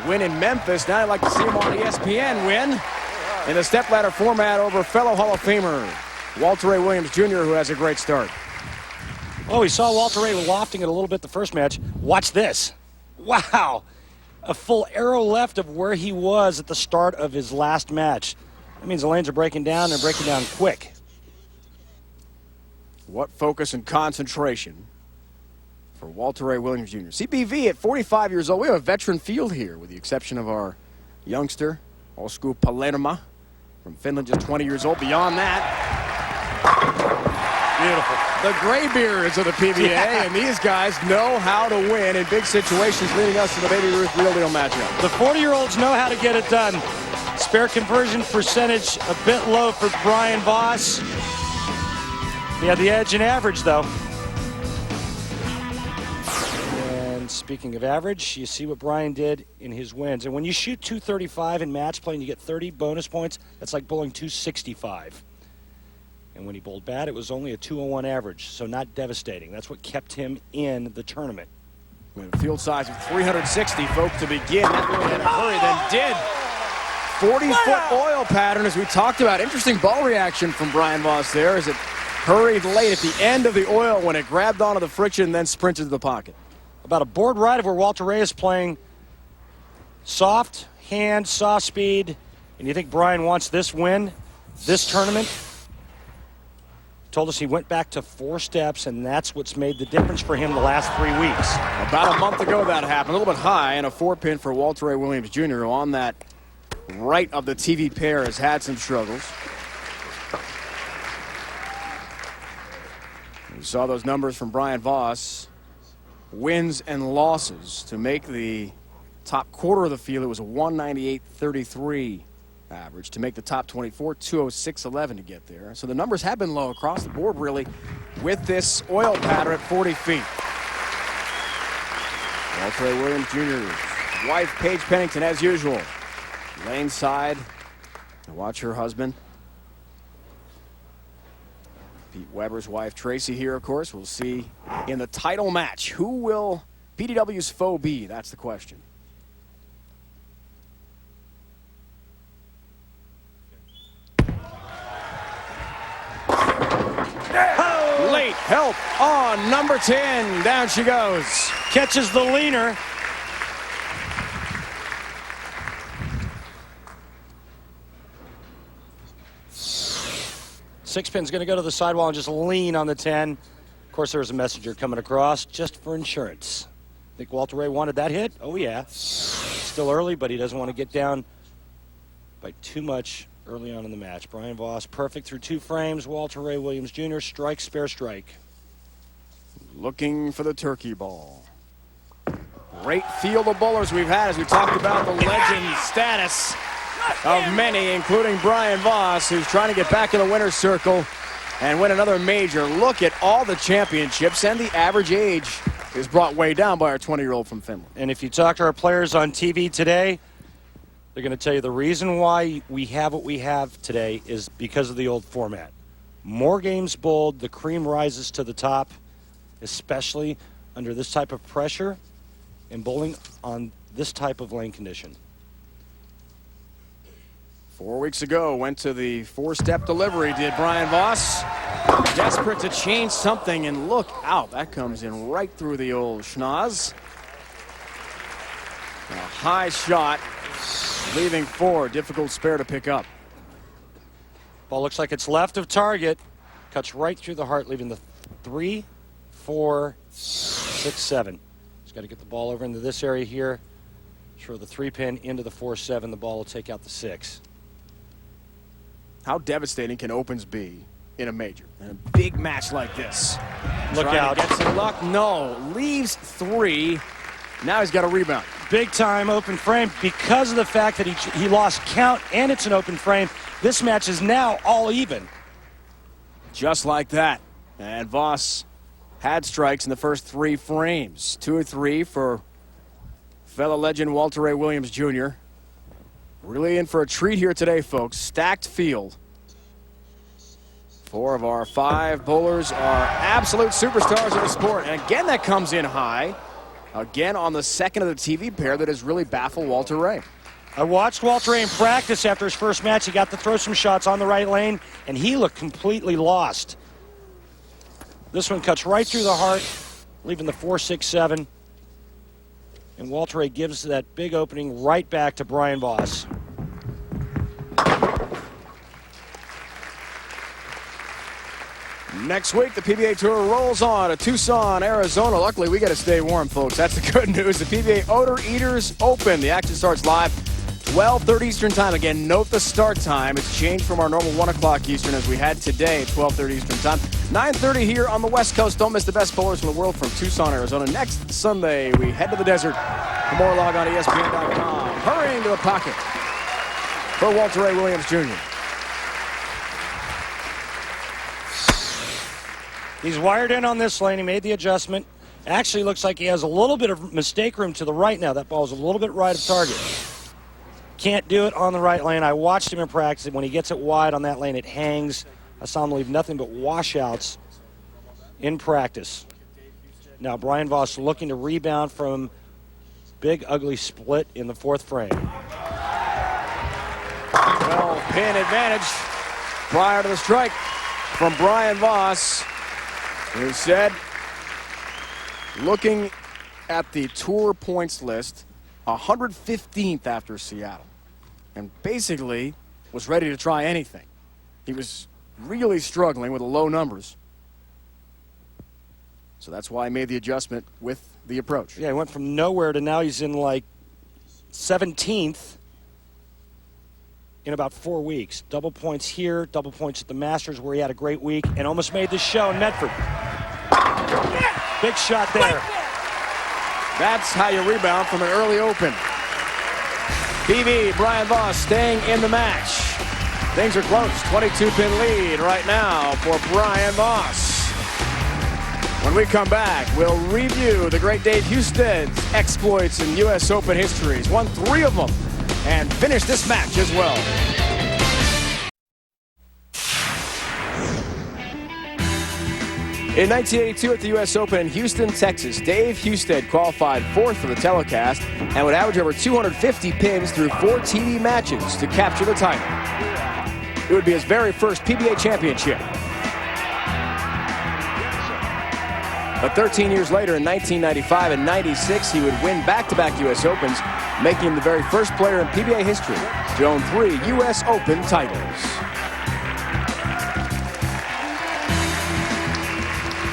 win in Memphis. Now I'd like to see him on ESPN win in the stepladder format over fellow Hall of Famer Walter Ray Williams Jr., who has a great start. Oh, we saw Walter Ray lofting it a little bit the first match. Watch this. Wow. A full arrow left of where he was at the start of his last match. That means the lanes are breaking down and breaking down quick. What focus and concentration for Walter Ray Williams Jr. CBV at 45 years old. We have a veteran field here with the exception of our youngster, Osku Palermaa from Finland, just 20 years old. Beyond that, beautiful. The graybeards of the PBA, and these guys know how to win in big situations, leading us to the Baby Ruth Real Deal matchup. The 40-year-olds know how to get it done. Spare conversion percentage a bit low for Brian Voss. He had the edge in average, though. And speaking of average, you see what Brian did in his wins. And when you shoot 235 in match play and you get 30 bonus points, that's like bowling 265. And when he bowled bad, it was only a 201 average, so not devastating. That's what kept him in the tournament. With a field size of 360, folks, to begin. That really had a hurry, then did. 40-foot oil pattern, as we talked about. Interesting ball reaction from Brian Voss there as it hurried late at the end of the oil when it grabbed onto the friction and then sprinted to the pocket. About a board ride of where Walter Ray is playing soft hand, soft speed, and you think Brian wants this win, this tournament? Told us he went back to 4 steps, and that's what's made the difference for him the last 3 weeks. About a month ago that happened, a little bit high, and a 4-pin for Walter Ray Williams Jr., who on that right of the TV pair has had some struggles. We saw those numbers from Brian Voss. Wins and losses to make the top quarter of the field. It was a 198.33 average. To make the top 24, 206.11 to get there. So the numbers have been low across the board, really, with this oil pattern at 40 feet. Walter Williams Jr.'s wife, Paige Pennington, as usual, lane side to watch her husband. Pete Weber's wife, Tracy, here, of course. We'll see in the title match. Who will PDW's foe be? That's the question. Oh! Late help on number 10. Down she goes. Catches the leaner. Six pin's going to go to the sidewall and just lean on the 10. Of course, there was a messenger coming across just for insurance. Think Walter Ray wanted that hit? Oh, yeah. Still early, but he doesn't want to get down by too much early on in the match. Brian Voss, perfect through 2 frames. Walter Ray Williams Jr., strike, spare strike. Looking for the turkey ball. Great field of bowlers we've had as we talked about the legend status of many, including Brian Voss, who's trying to get back in the winner's circle and win another major. Look at all the championships, and the average age is brought way down by our 20-year-old from Finland. And if you talk to our players on TV today, they're going to tell you the reason why we have what we have today is because of the old format. More games bowled, the cream rises to the top, especially under this type of pressure and bowling on this type of lane condition. 4 weeks ago, went to the 4-step delivery, did Brian Voss. Desperate to change something, and look out. That comes in right through the old schnoz. A high shot, leaving 4. Difficult spare to pick up. Ball looks like it's left of target. Cuts right through the heart, leaving the 3, 4, 6, 7. He's got to get the ball over into this area here. Throw the 3-pin into the 4-7. The ball will take out the 6. How devastating can opens be in a major, in a big match like this? Look out. Get some luck. No. Leaves 3. Now he's got a rebound. Big time open frame because of the fact that he lost count and it's an open frame. This match is now all even. Just like that. And Voss had strikes in the first 3 frames. 2 or 3 for fellow legend Walter Ray Williams Jr. Really in for a treat here today, folks. Stacked field. 4 of our 5 bowlers are absolute superstars of the sport. And again, that comes in high. Again, on the second of the TV pair that has really baffled Walter Ray. I watched Walter Ray in practice after his first match. He got to throw some shots on the right lane, and he looked completely lost. This one cuts right through the heart, leaving the 4, 6, 7. And Walter Ray gives that big opening right back to Brian Voss. Next week, the PBA Tour rolls on to Tucson, Arizona. Luckily, we got to stay warm, folks. That's the good news. The PBA Odor Eaters Open. The action starts live 12:30 Eastern Time. Again, note the start time. It's changed from our normal 1 o'clock Eastern as we had today at 12:30 Eastern Time. 9:30 here on the West Coast. Don't miss the best bowlers in the world from Tucson, Arizona. Next Sunday, we head to the desert. For more, log on to ESPN.com. Hurrying to the pocket for Walter Ray Williams Jr. He's wired in on this lane. He made the adjustment. Actually looks like he has a little bit of mistake room to the right now. That ball's a little bit right of target. Can't do it on the right lane. I watched him in practice. When he gets it wide on that lane, it hangs. I saw him leave nothing but washouts in practice. Now Brian Voss looking to rebound from big, ugly split in the 4th frame. Well, pin advantage prior to the strike from Brian Voss, who said, looking at the tour points list, 115th after Seattle, and basically was ready to try anything. He was really struggling with the low numbers. So that's why I made the adjustment with the approach. Yeah, he went from nowhere to now he's in like 17th in about 4 weeks. Double points here, double points at the Masters where he had a great week and almost made the show in Medford. Big shot there. That's how you rebound from an early open. PV, Brian Voss staying in the match. Things are close. 22-pin lead right now for Brian Voss. When we come back, we'll review the great Dave Husted's exploits in U.S. Open history. He's won 3 of them and finished this match as well. In 1982 at the U.S. Open in Houston, Texas, Dave Husted qualified 4th for the telecast and would average over 250 pins through 4 TV matches to capture the title. It would be his very first PBA championship. But 13 years later, in 1995 and 96, he would win back-to-back U.S. Opens, making him the very first player in PBA history to own 3 U.S. Open titles.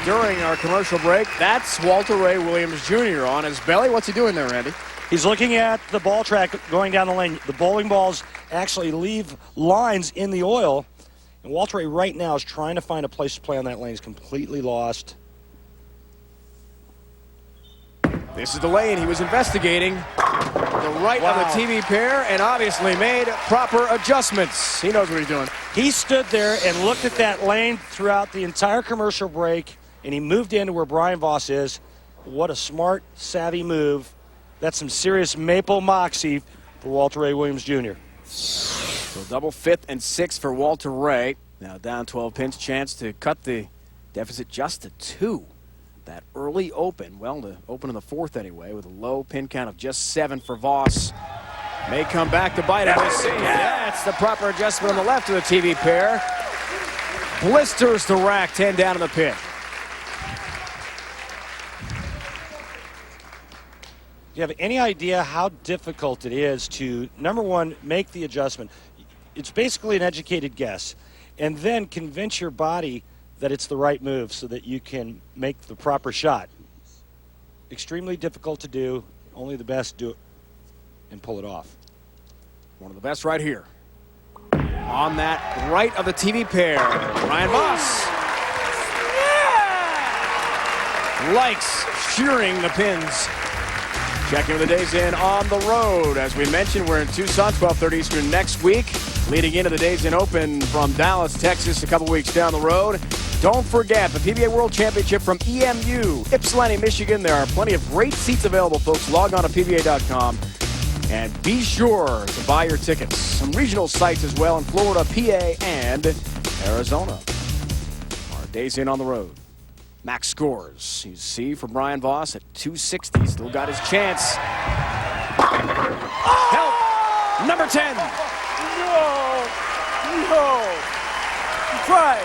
During our commercial break, that's Walter Ray Williams Jr. on his belly. What's he doing there, Randy? He's looking at the ball track going down the lane. The bowling balls actually leave lines in the oil. And Walter Ray right now is trying to find a place to play on that lane. He's completely lost. This is the lane he was investigating. The right of the TV pair, and obviously made proper adjustments. He knows what he's doing. He stood there and looked at that lane throughout the entire commercial break, and he moved into where Brian Voss is. What a smart, savvy move. That's some serious maple moxie for Walter Ray Williams Jr. So double 5th and 6th for Walter Ray. Now down 12 pins, chance to cut the deficit just to 2. That early open, well, the open in the 4th anyway, with a low pin count of just 7 for Voss. May come back to bite him. That's the proper adjustment on the left of the TV pair. Blisters the rack, 10 down in the pit. Do you have any idea how difficult it is to, number one, make the adjustment? It's basically an educated guess. And then convince your body that it's the right move so that you can make the proper shot. Extremely difficult to do. Only the best do it and pull it off. One of the best right here. On that right of the TV pair, Brian Voss. Yeah! Likes shearing the pins. Checking the days in on the road. As we mentioned, we're in Tucson, 12:30 Eastern next week. Leading into the Days in Open from Dallas, Texas, a couple weeks down the road. Don't forget the PBA World Championship from EMU, Ypsilanti, Michigan. There are plenty of great seats available, folks. Log on to PBA.com and be sure to buy your tickets. Some regional sites as well in Florida, PA, and Arizona. Our Days in on the road. Max scores. You see for Brian Voss at 260. Still got his chance. Help! Number 10. No! Try!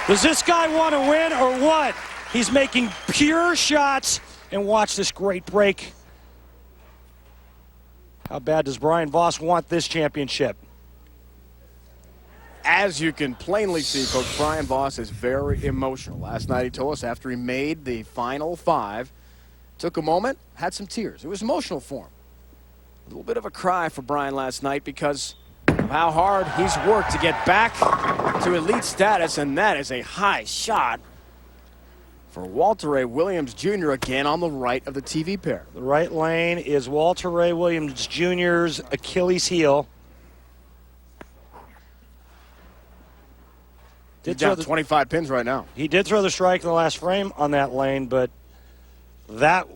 Does this guy want to win or what? He's making pure shots, and watch this great break. How bad does Brian Voss want this championship? As you can plainly see, folks, Brian Voss is very emotional. Last night he told us after he made the final 5, took a moment, had some tears. It was emotional for him. A little bit of a cry for Brian last night because of how hard he's worked to get back to elite status, and that is a high shot for Walter Ray Williams Jr. again on the right of the TV pair. The right lane is Walter Ray Williams Jr.'s Achilles heel. He's down 25 pins right now. He did throw the strike in the last frame on that lane, but that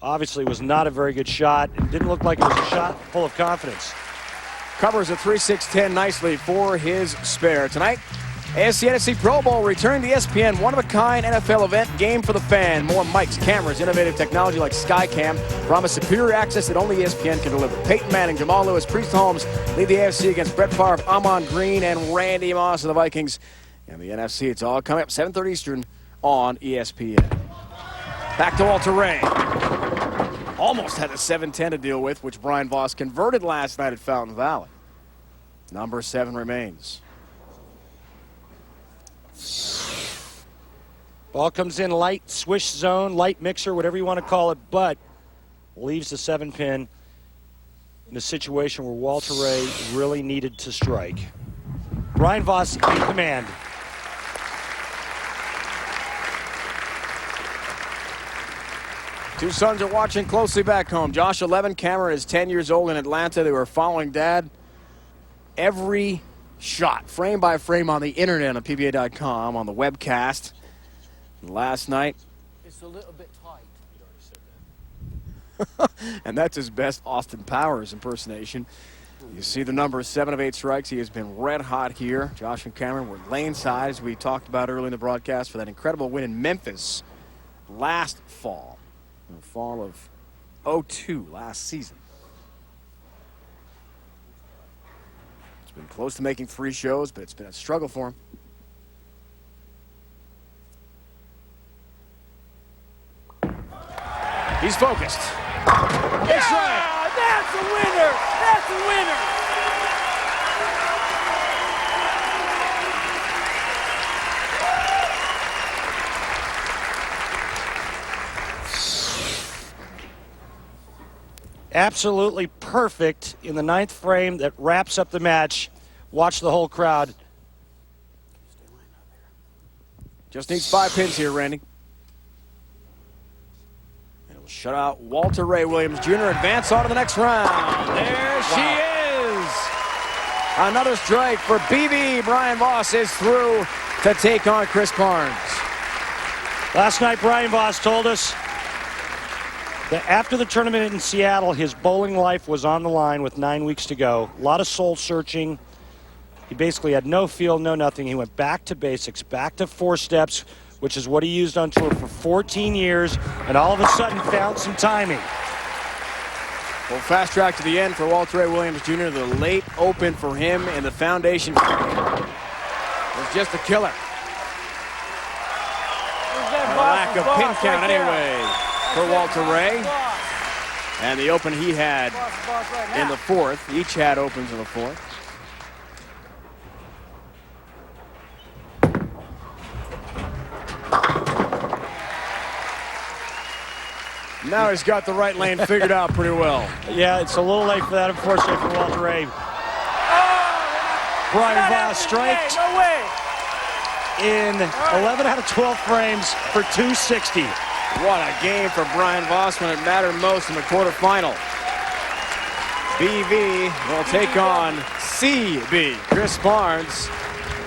obviously was not a very good shot. It didn't look like it was a shot full of confidence. Covers a 3-6-10 nicely for his spare. Tonight, AFC NFC Pro Bowl returning to ESPN. One-of-a-kind NFL event, game for the fan. More mics, cameras, innovative technology like Skycam promise superior access that only ESPN can deliver. Peyton Manning, Jamal Lewis, Priest Holmes lead the AFC against Brett Favre, Amon Green, and Randy Moss of the Vikings. And the NFC, it's all coming up 7:30 Eastern on ESPN. Back to Walter Ray. Almost had a 7-10 to deal with, which Brian Voss converted last night at Fountain Valley. Number 7 remains. Ball comes in light, swish zone, light mixer, whatever you want to call it, but leaves the 7-pin in a situation where Walter Ray really needed to strike. Brian Voss in command. Two sons are watching closely back home. Josh, 11, Cameron is 10 years old in Atlanta. They were following Dad every shot, frame by frame, on the internet on PBA.com, on the webcast. Last night. It's a little bit tight. And that's his best Austin Powers impersonation. You see the number 7 of 8 strikes. He has been red hot here. Josh and Cameron were lane side, as we talked about early in the broadcast, for that incredible win in Memphis last fall. In the fall of 2002, last season. It's been close to making 3 shows, but it's been a struggle for him. He's focused. Big strike. That's a winner! That's a winner! Absolutely perfect in the 9th frame that wraps up the match. Watch the whole crowd. Just needs 5 pins here, Randy. It'll shut out Walter Ray Williams Jr. Advance on to the next round. There she is. Another strike for BV. Brian Voss is through to take on Chris Barnes. Last night, Brian Voss told us that after the tournament in Seattle, his bowling life was on the line with 9 weeks to go. A lot of soul searching. He basically had no feel, no nothing. He went back to basics, back to 4 steps, which is what he used on tour for 14 years, and all of a sudden found some timing. Well, fast track to the end for Walter Ray Williams Jr. The late open for him in the foundation was just a killer. A lack of pin count anyway for Walter Ray. And the open he had in the 4th. Each had opens in the 4th. Now he's got the right lane figured out pretty well. Yeah, it's a little late for that, unfortunately, for Walter Ray. Brian Voss striked in 11 out of 12 frames for 260. What a game for Brian Voss when it mattered most in the quarterfinal. BV will take on CB, Chris Barnes,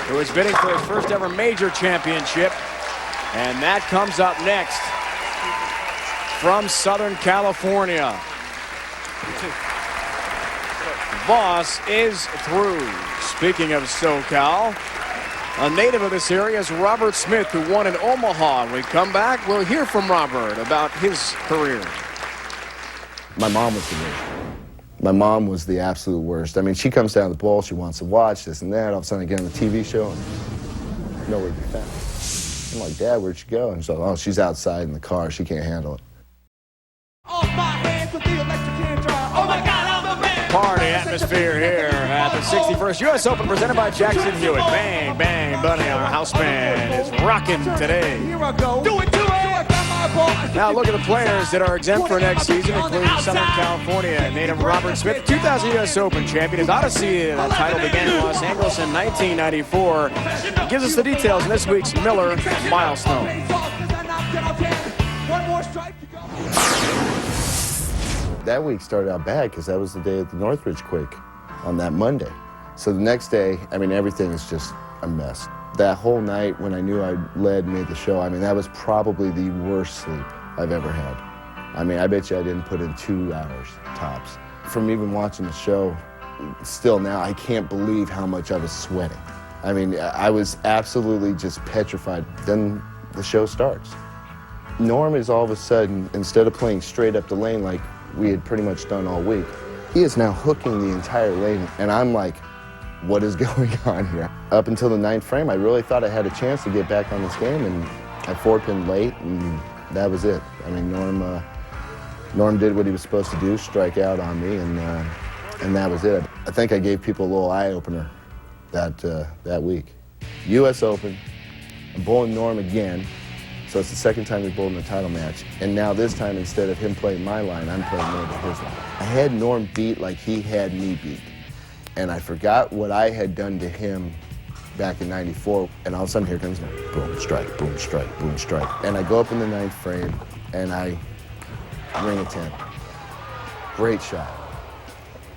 who is bidding for his first ever major championship. And that comes up next from Southern California. Voss is through. Speaking of SoCal, a native of this area is Robert Smith, who won in Omaha. When we come back, we'll hear from Robert about his career. My mom was the worst. My mom was the absolute worst. I mean, she comes down to the bowl, she wants to watch this and that. All of a sudden I get on the TV show and nowhere to be found. I'm like, Dad, where'd she go? And she's like, oh, she's outside in the car. She can't handle it. Off my hands with the electric hand dryer. Oh my God, I'm a man. Party atmosphere here at the 61st U.S. Open presented by Jackson Hewitt. Bang, bang, buddy, our house band is rocking today. Here I go. Do it to it. Now look at the players that are exempt for next season, including Southern California native Robert Smith, 2000 U.S. Open champion. His odyssey, that title began in Los Angeles in 1994. He gives us the details in this week's Miller Milestone. One more strike to go. That week started out bad because that was the day of the Northridge quake on that Monday. So the next day, I mean, everything is just a mess. That whole night when I knew I made the show, I mean, that was probably the worst sleep I've ever had. I mean, I bet you I didn't put in 2 hours tops. From even watching the show, still now, I can't believe how much I was sweating. I mean, I was absolutely just petrified. Then the show starts. Norm is all of a sudden, instead of playing straight up the lane like we had pretty much done all week, he is now hooking the entire lane, and I'm like, what is going on here? Up until the 9th frame, I really thought I had a chance to get back on this game, and I 4-pinned late, and that was it. I mean, Norm did what he was supposed to do, strike out on me, and that was it. I think I gave people a little eye-opener that week. U.S. Open, I'm bowling Norm again, so it's the second time we bowled in the title match, and now this time, instead of him playing my line, I'm playing Norm at his line. I had Norm beat like he had me beat. And I forgot what I had done to him back in '94, and all of a sudden here comes boom, strike, boom, strike, boom, strike. And I go up in the 9th frame, and I ring of 10. Great shot.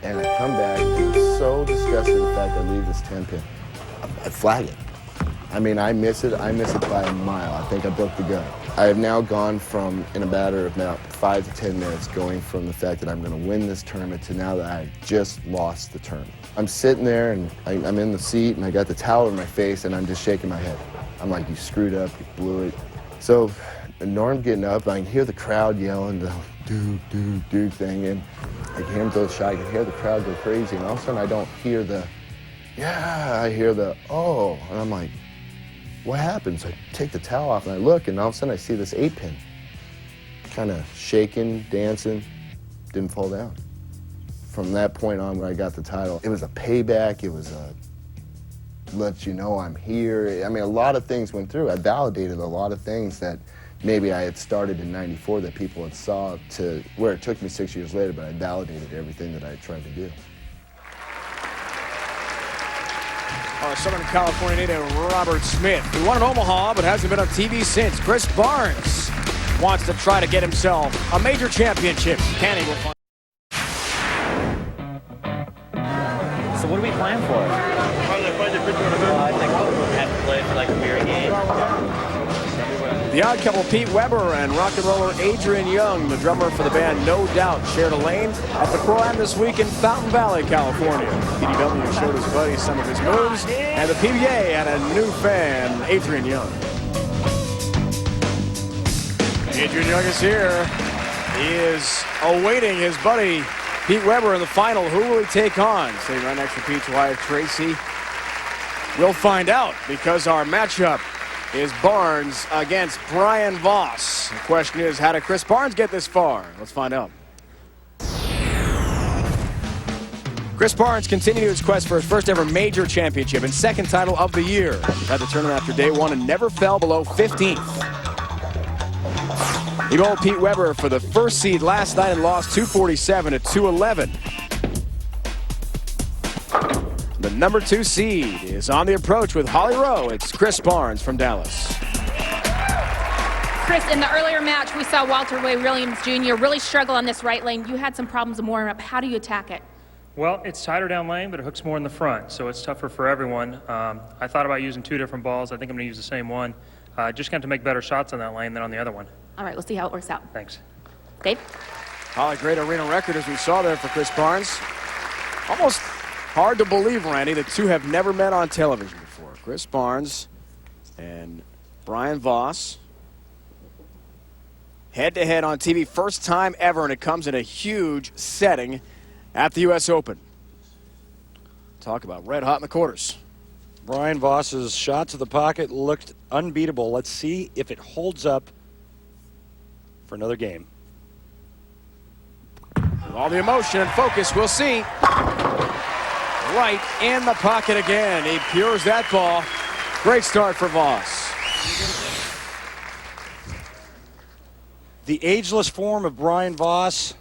And I come back, and I'm so disgusted with the fact I leave this 10 pin. I flag it. I mean, I miss it by a mile. I think I broke the gun. I have now gone from, in a matter of about 5 to 10 minutes, going from the fact that I'm going to win this tournament to now that I just lost the tournament. I'm sitting there, and I'm in the seat, and I got the towel in my face, and I'm just shaking my head. I'm like, you screwed up, you blew it. So Norm getting up, I can hear the crowd yelling the do thing, and I can hear him throw the shot, I can hear the crowd go crazy, and all of a sudden I don't hear the, yeah, I hear the, oh, and I'm like, what happens? I take the towel off and I look, and all of a sudden I see this 8-pin kind of shaking, dancing, didn't fall down. From that point on, when I got the title, it was a payback, it was a let you know I'm here. I mean, a lot of things went through. I validated a lot of things that maybe I had started in '94 that people had saw to where it took me 6 years later, but I validated everything that I had tried to do. Our Southern California native Robert Smith, who won in Omaha but hasn't been on TV since. Chris Barnes wants to try to get himself a major championship. Can he? Will find. So what do we plan for? I think we'll have to play for like a beer game. The Odd Couple, Pete Weber and rock and roller Adrian Young, the drummer for the band No Doubt, shared a lane at the Pro-Am this week in Fountain Valley, California. PDW showed his buddies some of his moves, and the PBA had a new fan, Adrian Young. Adrian Young is here. He is awaiting his buddy Pete Weber in the final. Who will he take on? Sitting right next to Pete's wife, Tracy. We'll find out, because our matchup is Barnes against Brian Voss. The question is, how did Chris Barnes get this far? Let's find out. Chris Barnes continued his quest for his first ever major championship and second title of the year. He had the tournament after day one and never fell below 15th. He bowled Pete Weber for the first seed last night and lost 247 to 211. The number 2 seed is on the approach with Holly Rowe. It's Chris Barnes from Dallas. Chris, in the earlier match, we saw Walter Way Williams Jr. really struggle on this right lane. You had some problems in warm-up. How do you attack it? Well, it's tighter down lane, but it hooks more in the front, so it's tougher for everyone. I thought about using 2 different balls. I think I'm going to use the same one. Just got to make better shots on that lane than on the other one. All right, we'll see how it works out. Thanks. Dave? Holly, great arena record as we saw there for Chris Barnes. Almost hard to believe, Randy, the two have never met on television before. Chris Barnes and Brian Voss. Head-to-head on TV, first time ever, and it comes in a huge setting at the U.S. Open. Talk about red hot in the quarters. Brian Voss's shot to the pocket looked unbeatable. Let's see if it holds up for another game. With all the emotion and focus, we'll see. Right in the pocket again. He pures that ball. Great start for Voss. The ageless form of Brian Voss.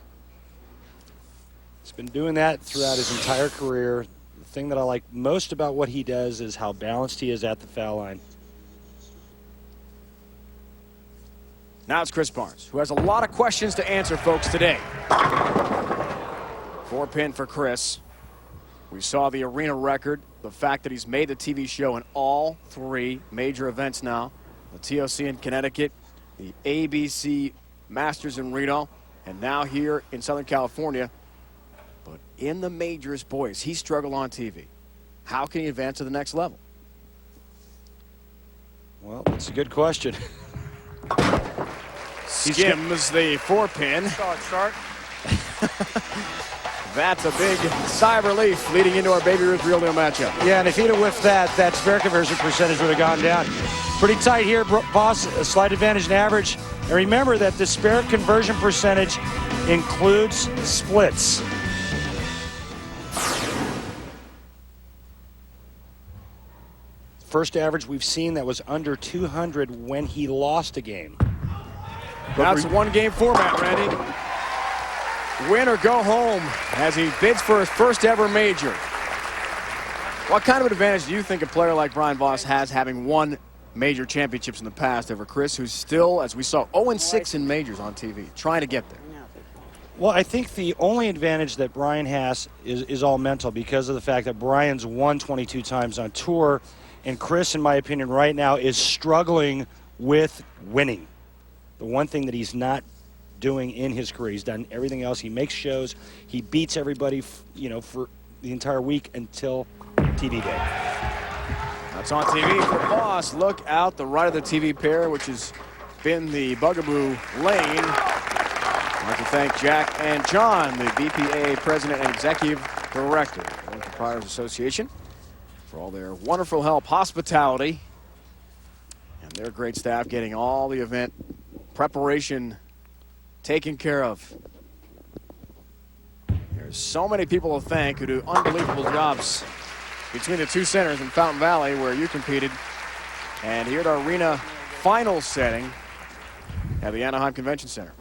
He's been doing that throughout his entire career. The thing that I like most about what he does is how balanced he is at the foul line. Now it's Chris Barnes, who has a lot of questions to answer, folks, today. 4-pin for Chris. We saw the arena record, the fact that he's made the TV show in all 3 major events now. The TOC in Connecticut, the ABC Masters in Reno, and now here in Southern California. But in the majors, boys, he struggled on TV. How can he advance to the next level? Well, that's a good question. Skims the 4-pin. Start. That's a big sigh of relief leading into our Baby Ruth Real Deal matchup. Yeah, and if he'd have whiffed that spare conversion percentage would have gone down. Pretty tight here, Voss, a slight advantage in average. And remember that the spare conversion percentage includes splits. First average we've seen that was under 200 when he lost a game. That's a one-game format, Randy. Win or go home as he bids for his first ever major. What kind of an advantage do you think a player like Brian Voss has, having won major championships in the past, over Chris, who's still, as we saw, 0-6 in majors on TV, trying to get there? Well, I think the only advantage that Brian has is all mental because of the fact that Brian's won 22 times on tour, and Chris, in my opinion, right now is struggling with winning. The one thing that he's not doing in his career. He's done everything else. He makes shows. He beats everybody, for the entire week until TV day. That's on TV for Voss. Look out the right of the TV pair, which has been the bugaboo lane. I'd like to thank Jack and John, the BPA President and Executive Director of the Proprietors Association, for all their wonderful help, hospitality, and their great staff getting all the event preparation taken care of. There's so many people to thank who do unbelievable jobs between the two centers in Fountain Valley where you competed, and here at our arena final setting at the Anaheim Convention Center.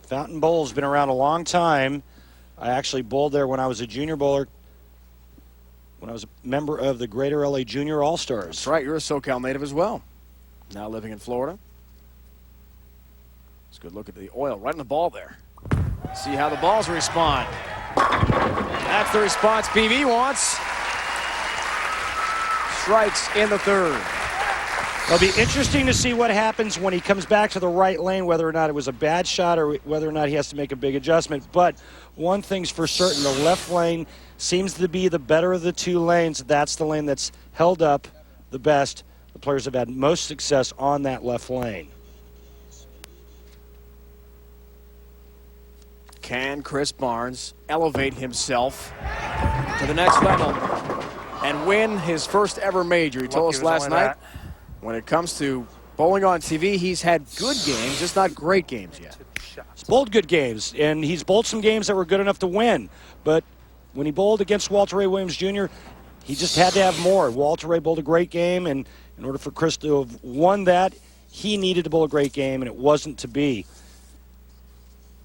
Fountain Bowl's been around a long time. I actually bowled there when I was a junior bowler, when I was a member of the Greater LA Junior All-Stars. That's right, you're a SoCal native as well, now living in Florida. Let's go look at the oil right in the ball there. See how the balls respond. That's the response PV wants. Strikes in the third. It'll be interesting to see what happens when he comes back to the right lane, whether or not it was a bad shot or whether or not he has to make a big adjustment. But one thing's for certain, the left lane seems to be the better of the two lanes. That's the lane that's held up the best. The players have had most success on that left lane. Can Chris Barnes elevate himself to the next level and win his first ever major? He told us last night, when it comes to bowling on TV, he's had good games, just not great games yet. He's bowled good games, and he's bowled some games that were good enough to win. But when he bowled against Walter Ray Williams Jr., he just had to have more. Walter Ray bowled a great game, and in order for Chris to have won that, he needed to bowl a great game, and it wasn't to be.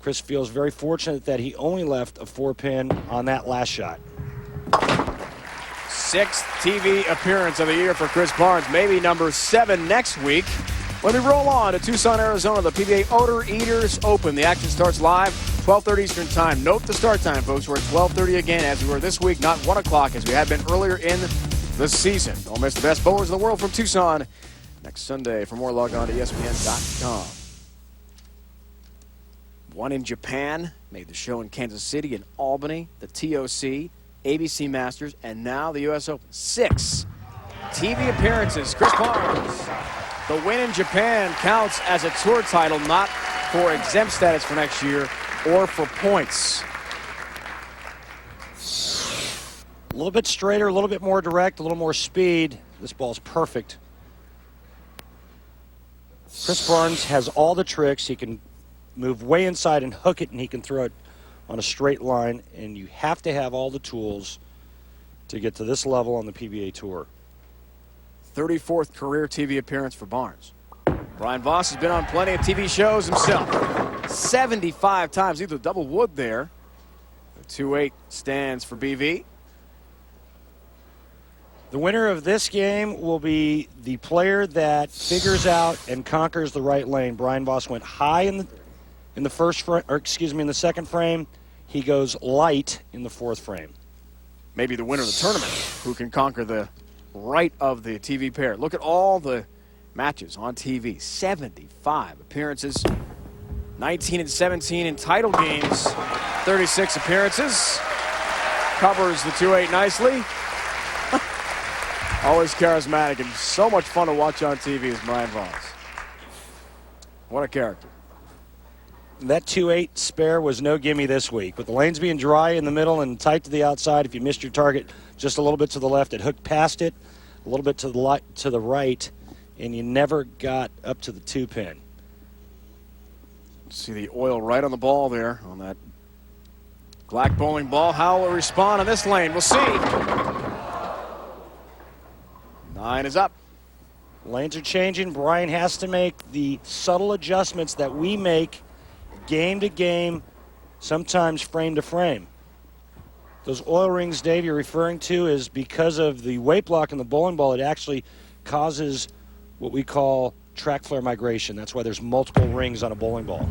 Chris feels very fortunate that he only left a 4-pin on that last shot. Sixth TV appearance of the year for Chris Barnes, maybe number 7 next week. When we roll on to Tucson, Arizona, the PBA Odor Eaters Open. The action starts live, 12:30 Eastern Time. Note the start time, folks. We're at 12:30 again, as we were this week, not 1 o'clock, as we had been earlier in the season. Don't miss the best bowlers in the world from Tucson next Sunday. For more, log on to ESPN.com. One in Japan, made the show in Kansas City and Albany, the TOC, ABC Masters, and now the U.S. Open. 6 TV appearances. Chris Barnes. The win in Japan counts as a tour title, not for exempt status for next year or for points. A little bit straighter, a little bit more direct, a little more speed. This ball's perfect. Chris Barnes has all the tricks. He can move way inside and hook it, and he can throw it on a straight line, and you have to have all the tools to get to this level on the PBA Tour. 34th career TV appearance for Barnes. Brian Voss has been on plenty of TV shows himself. 75 times, either double wood there. The 2-8 stands for BV. The winner of this game will be the player that figures out and conquers the right lane. Brian Voss went high in the first frame, or excuse me, in the second frame. He goes light in the fourth frame. Maybe the winner of the tournament who can conquer the right of the TV pair. Look at all the matches on TV. 75 appearances, 19 and 17 in title games, 36 appearances. Covers the 2-8 nicely. Always charismatic and so much fun to watch on TV is Brian Voss. What a character. That 2-8 spare was no gimme this week. With the lanes being dry in the middle and tight to the outside, if you missed your target just a little bit to the left, it hooked past it, a little bit to the right, and you never got up to the 2-pin. See the oil right on the ball there on that black bowling ball. How will it respond on this lane? We'll see. 9 is up. Lanes are changing. Brian has to make the subtle adjustments that we make game to game, sometimes frame to frame. Those oil rings, Dave, you're referring to is because of the weight block in the bowling ball, it actually causes what we call track flare migration. That's why there's multiple rings on a bowling ball.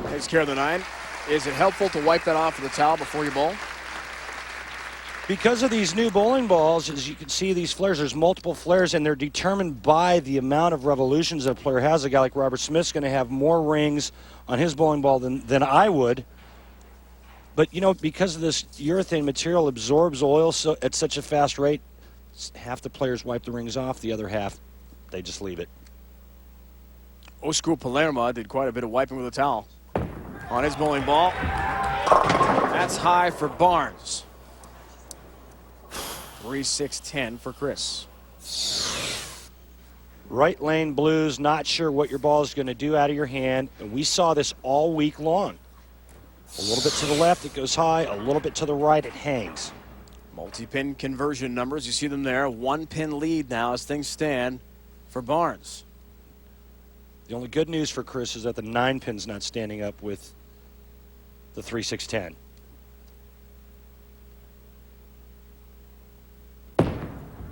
Takes care of the 9. Is it helpful to wipe that off with a towel before you bowl? Because of these new bowling balls, as you can see, these flares, there's multiple flares, and they're determined by the amount of revolutions that a player has. A guy like Robert Smith's going to have more rings on his bowling ball than I would. But, you know, because of this urethane material absorbs oil at such a fast rate, half the players wipe the rings off, the other half, they just leave it. Osku Palermaa did quite a bit of wiping with a towel on his bowling ball. That's high for Barnes. 3-6-10 for Chris. Right lane blues, not sure what your ball is going to do out of your hand, and we saw this all week long. A little bit to the left, it goes high. A little bit to the right, it hangs. Multi-pin conversion numbers, you see them there. 1-pin lead now as things stand for Barnes. The only good news for Chris is that the 9-pin's not standing up with the 3-6-10.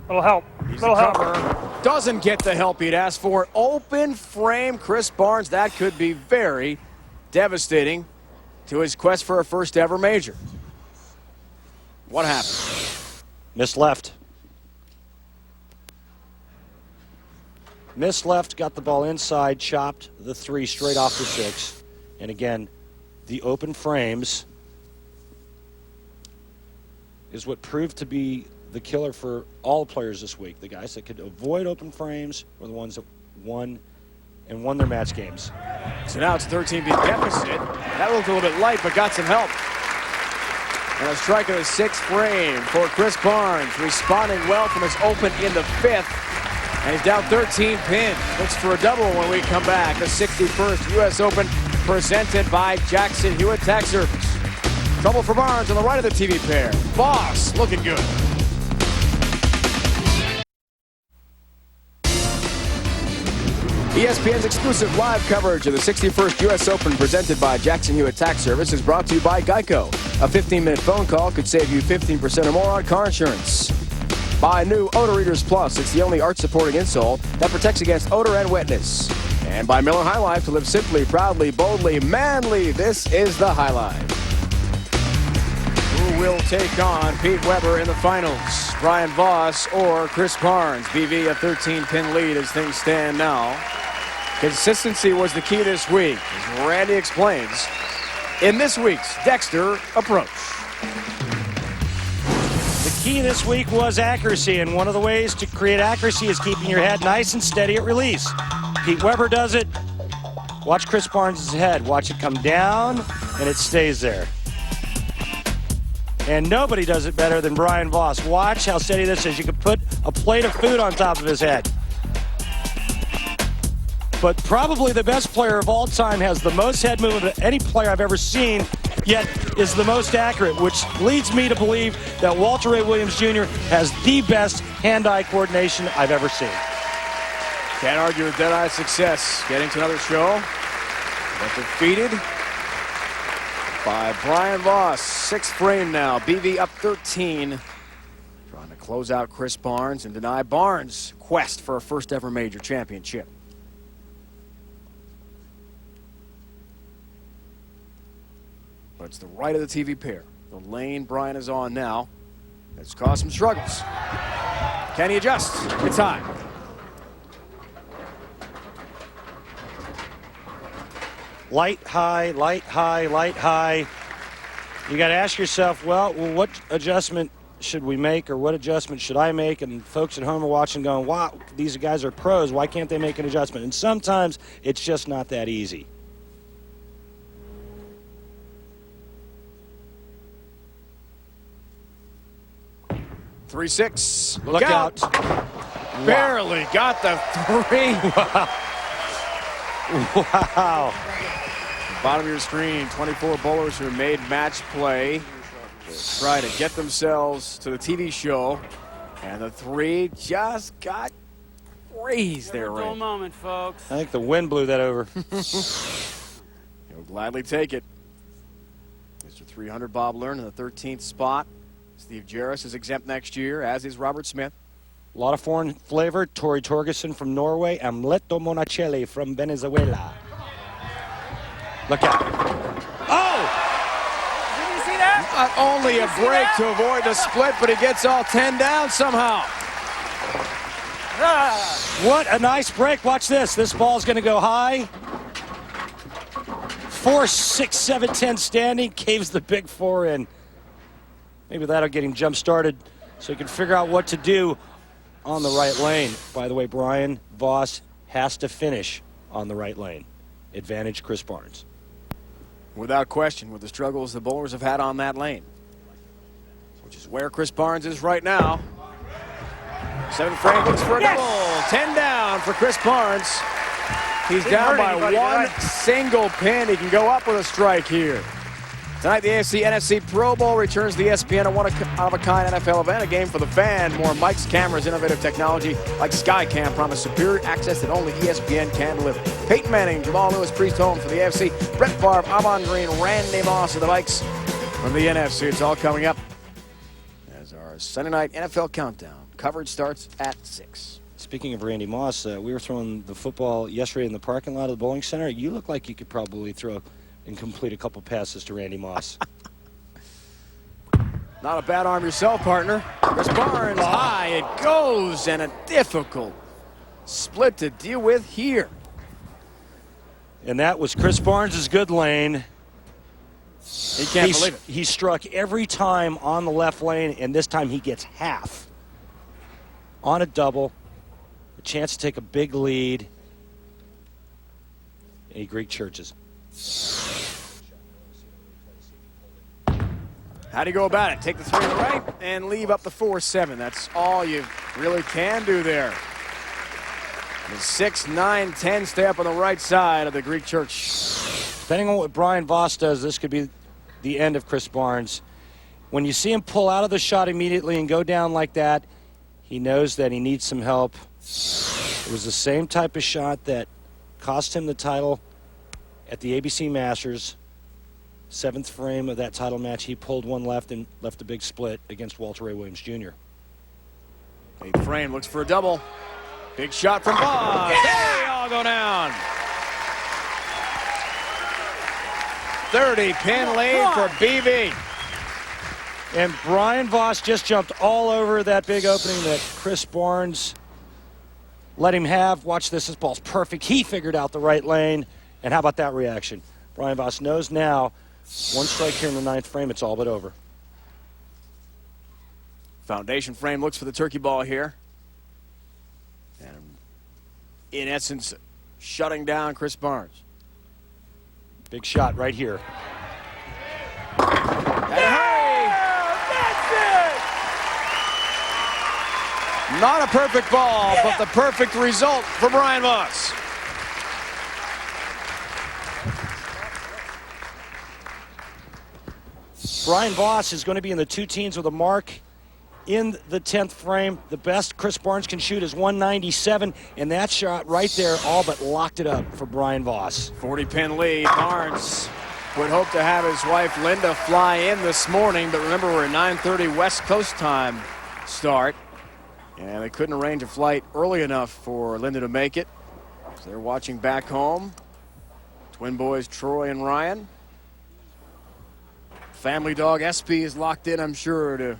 Little help. Little help. Doesn't get the help he'd asked for. Open frame, Chris Barnes. That could be very devastating to his quest for a first ever major. What happened? Missed left. Missed left, got the ball inside, chopped the 3 straight off the 6. And again, the open frames is what proved to be the killer for all players this week. The guys that could avoid open frames were the ones that won their match games. So now it's a 13-beat deficit. That looked a little bit light, but got some help. And a strike of the 6th frame for Chris Barnes, responding well from his open in the 5th. And he's down 13 pins. Looks for a double when we come back. The 61st U.S. Open presented by Jackson Hewitt Tax Service. Trouble for Barnes on the right of the TV pair. Voss looking good. ESPN's exclusive live coverage of the 61st U.S. Open presented by Jackson Hewitt Tax Service is brought to you by Geico. A 15-minute phone call could save you 15% or more on car insurance. By new Odor Readers Plus. It's the only arch-supporting insole that protects against odor and wetness. And by Miller High Life, to live simply, proudly, boldly, manly. This is the High Life. Who will take on Pete Weber in the finals? Brian Voss or Chris Barnes? BV a 13-pin lead as things stand now. Consistency was the key this week, as Randy explains in this week's Dexter Approach. The key this week was accuracy, and one of the ways to create accuracy is keeping your head nice and steady at release. Pete Weber does it. Watch Chris Barnes' head. Watch it come down, and it stays there. And nobody does it better than Brian Voss. Watch how steady this is. You could put a plate of food on top of his head. But probably the best player of all time, has the most head movement of any player I've ever seen, yet is the most accurate, which leads me to believe that Walter Ray Williams Jr. has the best hand-eye coordination I've ever seen. Can't argue with Deadeye success. Getting to another show, but defeated by Brian Voss. 6th frame now. BV up 13. Trying to close out Chris Barnes and deny Barnes' quest for a first ever major championship. But it's the right of the TV pair. The lane Brian is on now. It's caused some struggles. Can he adjust? It's high. Light, high, light, high, light, high. You got to ask yourself, well, what adjustment should we make, or what adjustment should I make? And folks at home are watching going, wow, these guys are pros. Why can't they make an adjustment? And sometimes it's just not that easy. Three-six. Look out. Barely got the 3. Wow. Bottom of your screen, 24 bowlers who made match play. Try to get themselves to the TV show. And the 3 just got raised there, Ray. Moment, folks. I think the wind blew that over. He'll gladly take it. Mr. 300 Bob Learn in the 13th spot. Steve Jarris is exempt next year, as is Robert Smith. A lot of foreign flavor. Tori Torgerson from Norway. Amleto Monacelli from Venezuela. Look out. Oh! Did you see that? Not only a break to avoid the split, but he gets all 10 down somehow. What a nice break. Watch this. This ball's going to go high. 4, 6, 7, 10 standing. Caves the big 4 in. Maybe that'll get him jump-started so he can figure out what to do on the right lane. By the way, Brian Voss has to finish on the right lane. Advantage Chris Barnes. Without question, with the struggles the bowlers have had on that lane, which is where Chris Barnes is right now. 7th frame looks for a double. 10 down for Chris Barnes. He's down by one single pin. He can go up with a strike here. Tonight, the AFC NFC Pro Bowl returns to the ESPN, a one-of-a-kind NFL event, a game for the fan. More mics, cameras, innovative technology like Skycam promise superior access that only ESPN can deliver. Peyton Manning, Jamal Lewis, Priest Holmes for the AFC, Brett Favre, Avon Green, Randy Moss, and the Vikes from the NFC. It's all coming up as our Sunday night NFL countdown. Coverage starts at 6. Speaking of Randy Moss, we were throwing the football yesterday in the parking lot of the bowling center. You look like you could probably throw and complete a couple passes to Randy Moss. Not a bad arm yourself, partner. Chris Barnes, high it goes, and a difficult split to deal with here. And that was Chris Barnes' good lane. He can't believe it. He struck every time on the left lane, and this time he gets half. On a double, a chance to take a big lead. And he Greek churches. How do you go about it? Take the 3 to the right and leave up the 4-7. That's all you really can do there. The 6, 9, 10 stay up on the right side of the Greek church. Depending on what Brian Voss does, this could be the end of Chris Barnes. When you see him pull out of the shot immediately and go down like that, he knows that he needs some help. It was the same type of shot that cost him the title at the ABC Masters. 7th frame of that title match, he pulled one left and left a big split against Walter Ray Williams Jr. 8th frame looks for a double. Big shot from Voss. They all go down. 30-pin lead for BV. And Brian Voss just jumped all over that big opening that Chris Barnes let him have. Watch this. This ball's perfect. He figured out the right lane. And how about that reaction? Brian Voss knows now, one strike here in the 9th frame, it's all but over. Foundation frame looks for the turkey ball here. And in essence, shutting down Chris Barnes. Big shot right here. Not a perfect ball, but the perfect result for Brian Voss. Brian Voss is going to be in the 2 teens with a mark in the 10th frame. The best Chris Barnes can shoot is 197, and that shot right there all but locked it up for Brian Voss. 40-pin lead. Barnes would hope to have his wife Linda fly in this morning, but remember we're at 9:30 West Coast time start, and they couldn't arrange a flight early enough for Linda to make it. So they're watching back home. Twin boys Troy and Ryan. Family dog SP is locked in, I'm sure, to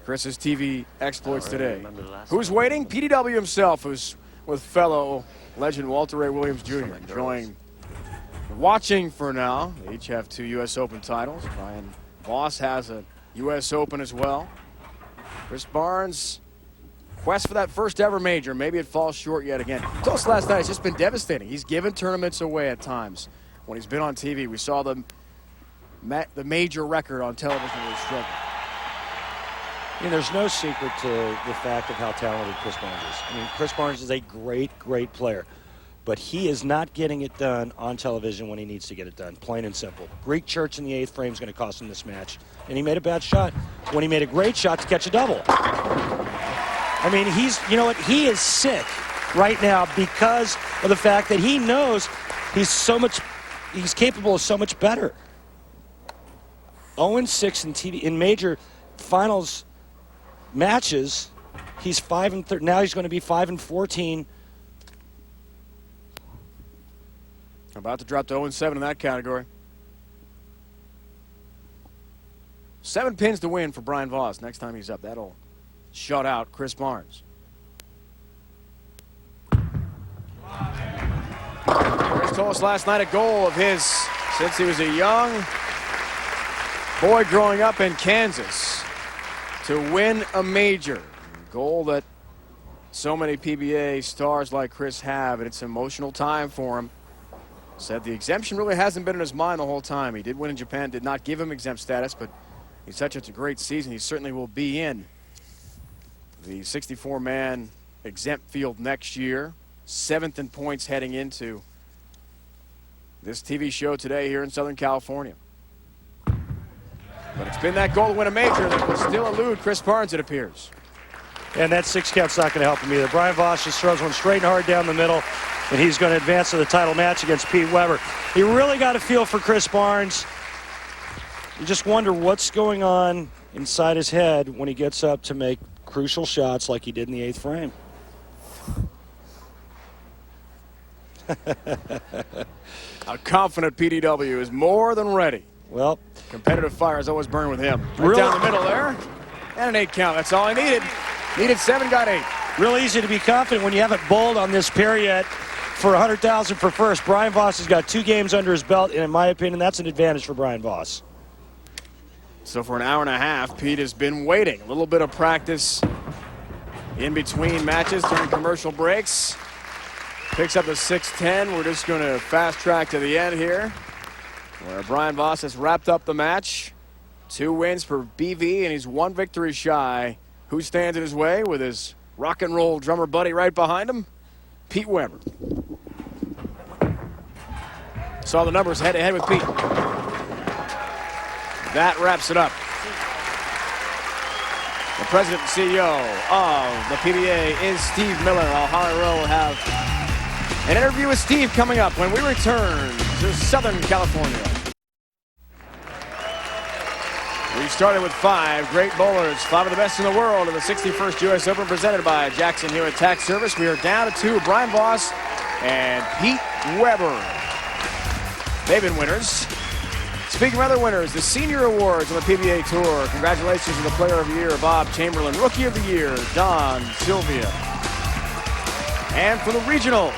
Chris's TV exploits today. Who's waiting? PDW himself, who's with fellow legend Walter Ray Williams Jr. enjoying watching for now. They each have 2 U.S. Open titles. Brian Voss has a U.S. Open as well. Chris Barnes, quest for that first ever major. Maybe it falls short yet again. Told us last night, it's just been devastating. He's given tournaments away at times. When he's been on TV, we saw the major record on television really struggle. I mean, there's no secret to the fact of how talented Chris Barnes is. I mean, Chris Barnes is a great, great player, but he is not getting it done on television when he needs to get it done, plain and simple. Greek church in the 8th frame is going to cost him this match, and he made a bad shot when he made a great shot to catch a double. I mean, you know what, he is sick right now because of the fact that he knows he's capable of so much better. 0-6 in major finals matches. He's 5-13. Now he's going to be 5-14 About to drop to 0-7 in that category. 7 pins to win for Brian Voss. Next time he's up, that'll shut out Chris Barnes. Chris told us last night a goal of his since he was a young boy growing up in Kansas to win a major. A goal that so many PBA stars like Chris have, and it's an emotional time for him. Said the exemption really hasn't been in his mind the whole time. He did win in Japan, did not give him exempt status, but he's such a great season. He certainly will be in the 64-man exempt field next year. 7th in points heading into this TV show today here in Southern California. But it's been that goal to win a major that will still elude Chris Barnes, it appears. And that 6 count's not going to help him either. Brian Voss just throws one straight and hard down the middle, and he's going to advance to the title match against Pete Weber. You really got to feel for Chris Barnes. You just wonder what's going on inside his head when he gets up to make crucial shots like he did in the 8th frame. A confident PDW is more than ready. Well, competitive fire is always burned with him. Right really? Down the middle there. And an 8 count. That's all he needed. Needed 7, got 8. Real easy to be confident when you haven't bowled on this pair yet for $100,000 for first. Brian Voss has got 2 games under his belt, and in my opinion, that's an advantage for Brian Voss. So for an hour and a half, Pete has been waiting. A little bit of practice in between matches during commercial breaks. Picks up the 6-10. We're just going to fast track to the end here, where Brian Voss has wrapped up the match. 2 wins for BV, and he's 1 victory shy. Who stands in his way with his rock and roll drummer buddy right behind him? Pete Weber. Saw the numbers head-to-head with Pete. That wraps it up. The president and CEO of the PBA is Steve Miller. I'll Holly Rowe will have an interview with Steve coming up when we return to Southern California. We started with 5 great bowlers, 5 of the best in the world in the 61st U.S. Open presented by Jackson Hewitt Tax Service. We are down to 2, Brian Voss and Pete Weber. They've been winners. Speaking of other winners, the Senior Awards on the PBA Tour. Congratulations to the Player of the Year, Bob Chamberlain. Rookie of the Year, Don Sylvia. And for the Regionals,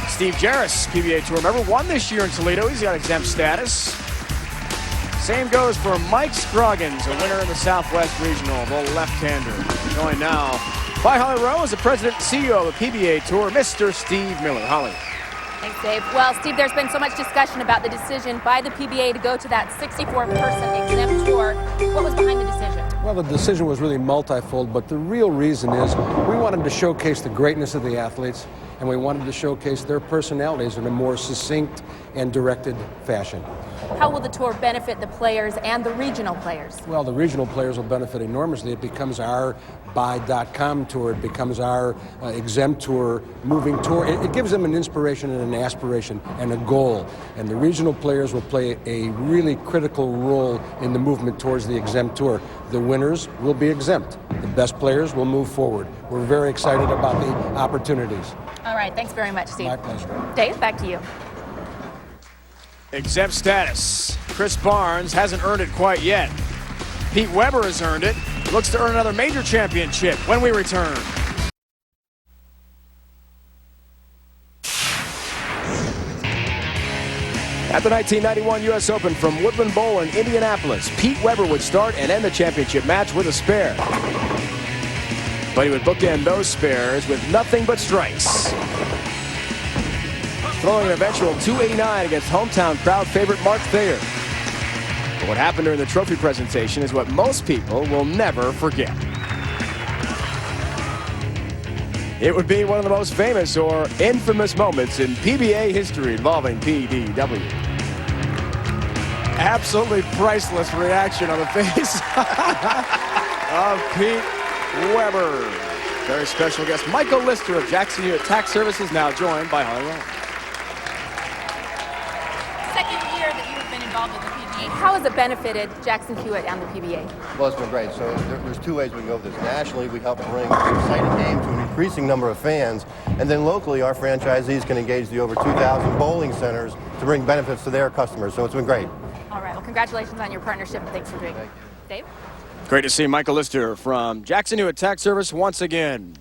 Steve Jarris, PBA Tour member, won this year in Toledo. He's got exempt status. Same goes for Mike Scroggins, a winner in the Southwest Regional, the left-hander. Joined now by Holly Rowe as the president and CEO of the PBA Tour, Mr. Steve Miller. Holly. Thanks, Dave. Well, Steve, there's been so much discussion about the decision by the PBA to go to that 64-person exempt tour. What was behind the decision? Well, the decision was really multifold, but the real reason is we wanted to showcase the greatness of the athletes, and we wanted to showcase their personalities in a more succinct and directed fashion. How will the tour benefit the players and the regional players? Well, the regional players will benefit enormously. It becomes our buy.com tour. It becomes our exempt tour, moving tour. It gives them an inspiration and an aspiration and a goal. And the regional players will play a really critical role in the movement towards the exempt tour. The winners will be exempt. The best players will move forward. We're very excited about the opportunities. All right, thanks very much, Steve. My pleasure. Dave, back to you. Exempt status. Chris Barnes hasn't earned it quite yet. Pete Weber has earned it. Looks to earn another major championship when we return. At the 1991 U.S. Open from Woodland Bowl in Indianapolis, Pete Weber would start and end the championship match with a spare. But he would bookend those spares with nothing but strikes. Throwing an eventual 289 against hometown crowd favorite Mark Thayer. But what happened during the trophy presentation is what most people will never forget. It would be one of the most famous or infamous moments in PBA history involving PDW. Absolutely priceless reaction on the face of Pete Weber. Very special guest, Michael Lister of Jackson Hewitt Tax Services, now joined by Holly Rowe. Second year that you've been in involved with the PBA. How has it benefited Jackson Hewitt and the PBA? Well, it's been great. So there's two ways we can go with this. Nationally, we help bring an exciting game to an increasing number of fans. And then locally, our franchisees can engage the over 2,000 bowling centers to bring benefits to their customers. So it's been great. All right. Well, congratulations on your partnership, and thanks for doing it. Dave? Great to see Michael Lister from Jackson Hewitt Tax Service once again.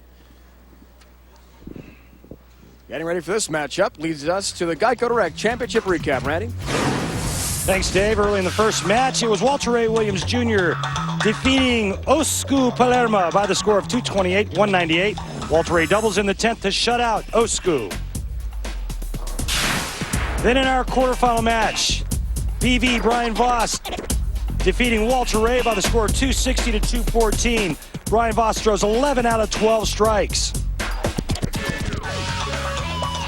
Getting ready for this matchup leads us to the Geico Direct Championship recap. Randy? Thanks, Dave. Early in the first match, it was Walter Ray Williams Jr. defeating Osku Palermaa by the score of 228-198. Walter Ray doubles in the 10th to shut out Osku. Then in our quarterfinal match, BV Brian Voss defeating Walter Ray by the score of 260-214. Brian Voss throws 11 out of 12 strikes.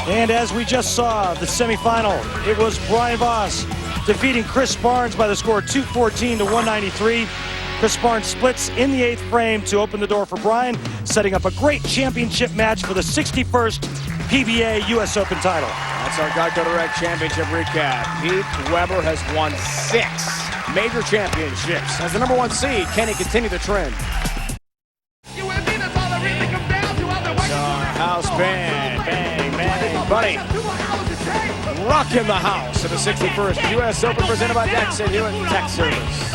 And as we just saw, the semifinal, it was Brian Voss defeating Chris Barnes by the score 214-193. Chris Barnes splits in the 8th frame to open the door for Brian, setting up a great championship match for the 61st PBA U.S. Open title. That's our Geico Direct Championship recap. Pete Weber has won 6 major championships. As the #1 seed, can he continue the trend? Our house band, bang, bang, buddy. Rocking the house at the 61st U.S. Open presented by Jackson Hewitt Tax Service.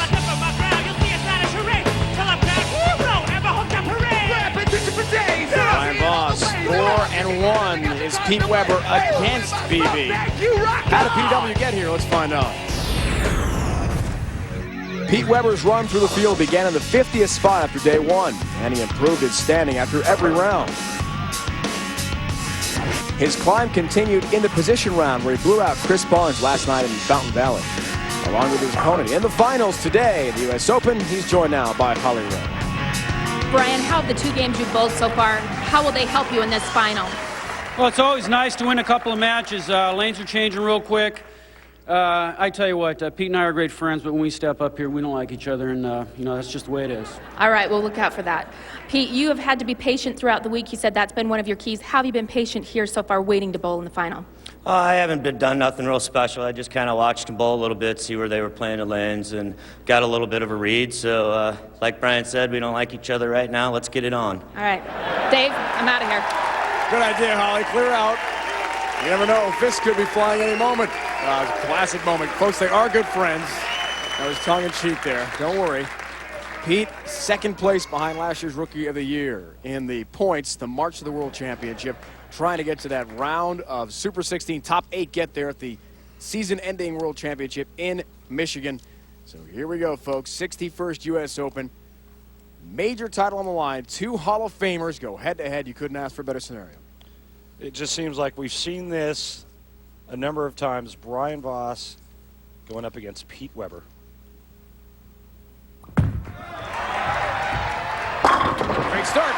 Brian Voss, 4-1 is Pete Weber against BB. How did PW get here? Let's find out. Pete Weber's run through the field began in the 50th spot after day 1, and he improved his standing after every round. His climb continued in the position round, where he blew out Chris Barnes last night in Fountain Valley. Along with his opponent in the finals today at the U.S. Open, he's joined now by Holly Rowe. Brian, how have the 2 games you've bowled so far, how will they help you in this final? Well, it's always nice to win a couple of matches. Lanes are changing real quick. I tell you what, Pete and I are great friends, but when we step up here, we don't like each other, and that's just the way it is. All right, we'll look out for that. Pete, you have had to be patient throughout the week. You said that's been one of your keys. How have you been patient here so far, waiting to bowl in the final? I haven't done nothing real special. I just kind of watched them bowl a little bit, see where they were playing the lanes, and got a little bit of a read. So, like Brian said, we don't like each other right now. Let's get it on. All right. Dave, I'm out of here. Good idea, Holly. Clear out. You never know. Fists could be flying any moment. Classic moment. Folks, they are good friends. That was tongue-in-cheek there. Don't worry. Pete, 2nd place behind last year's Rookie of the Year in the points, the March to the World Championship, trying to get to that round of Super 16. Top 8 get there at the season-ending World Championship in Michigan. So here we go, folks. 61st U.S. Open. Major title on the line. 2 Hall of Famers go head-to-head. You couldn't ask for a better scenario. It just seems like we've seen this a number of times. Brian Voss going up against Pete Weber. Great start.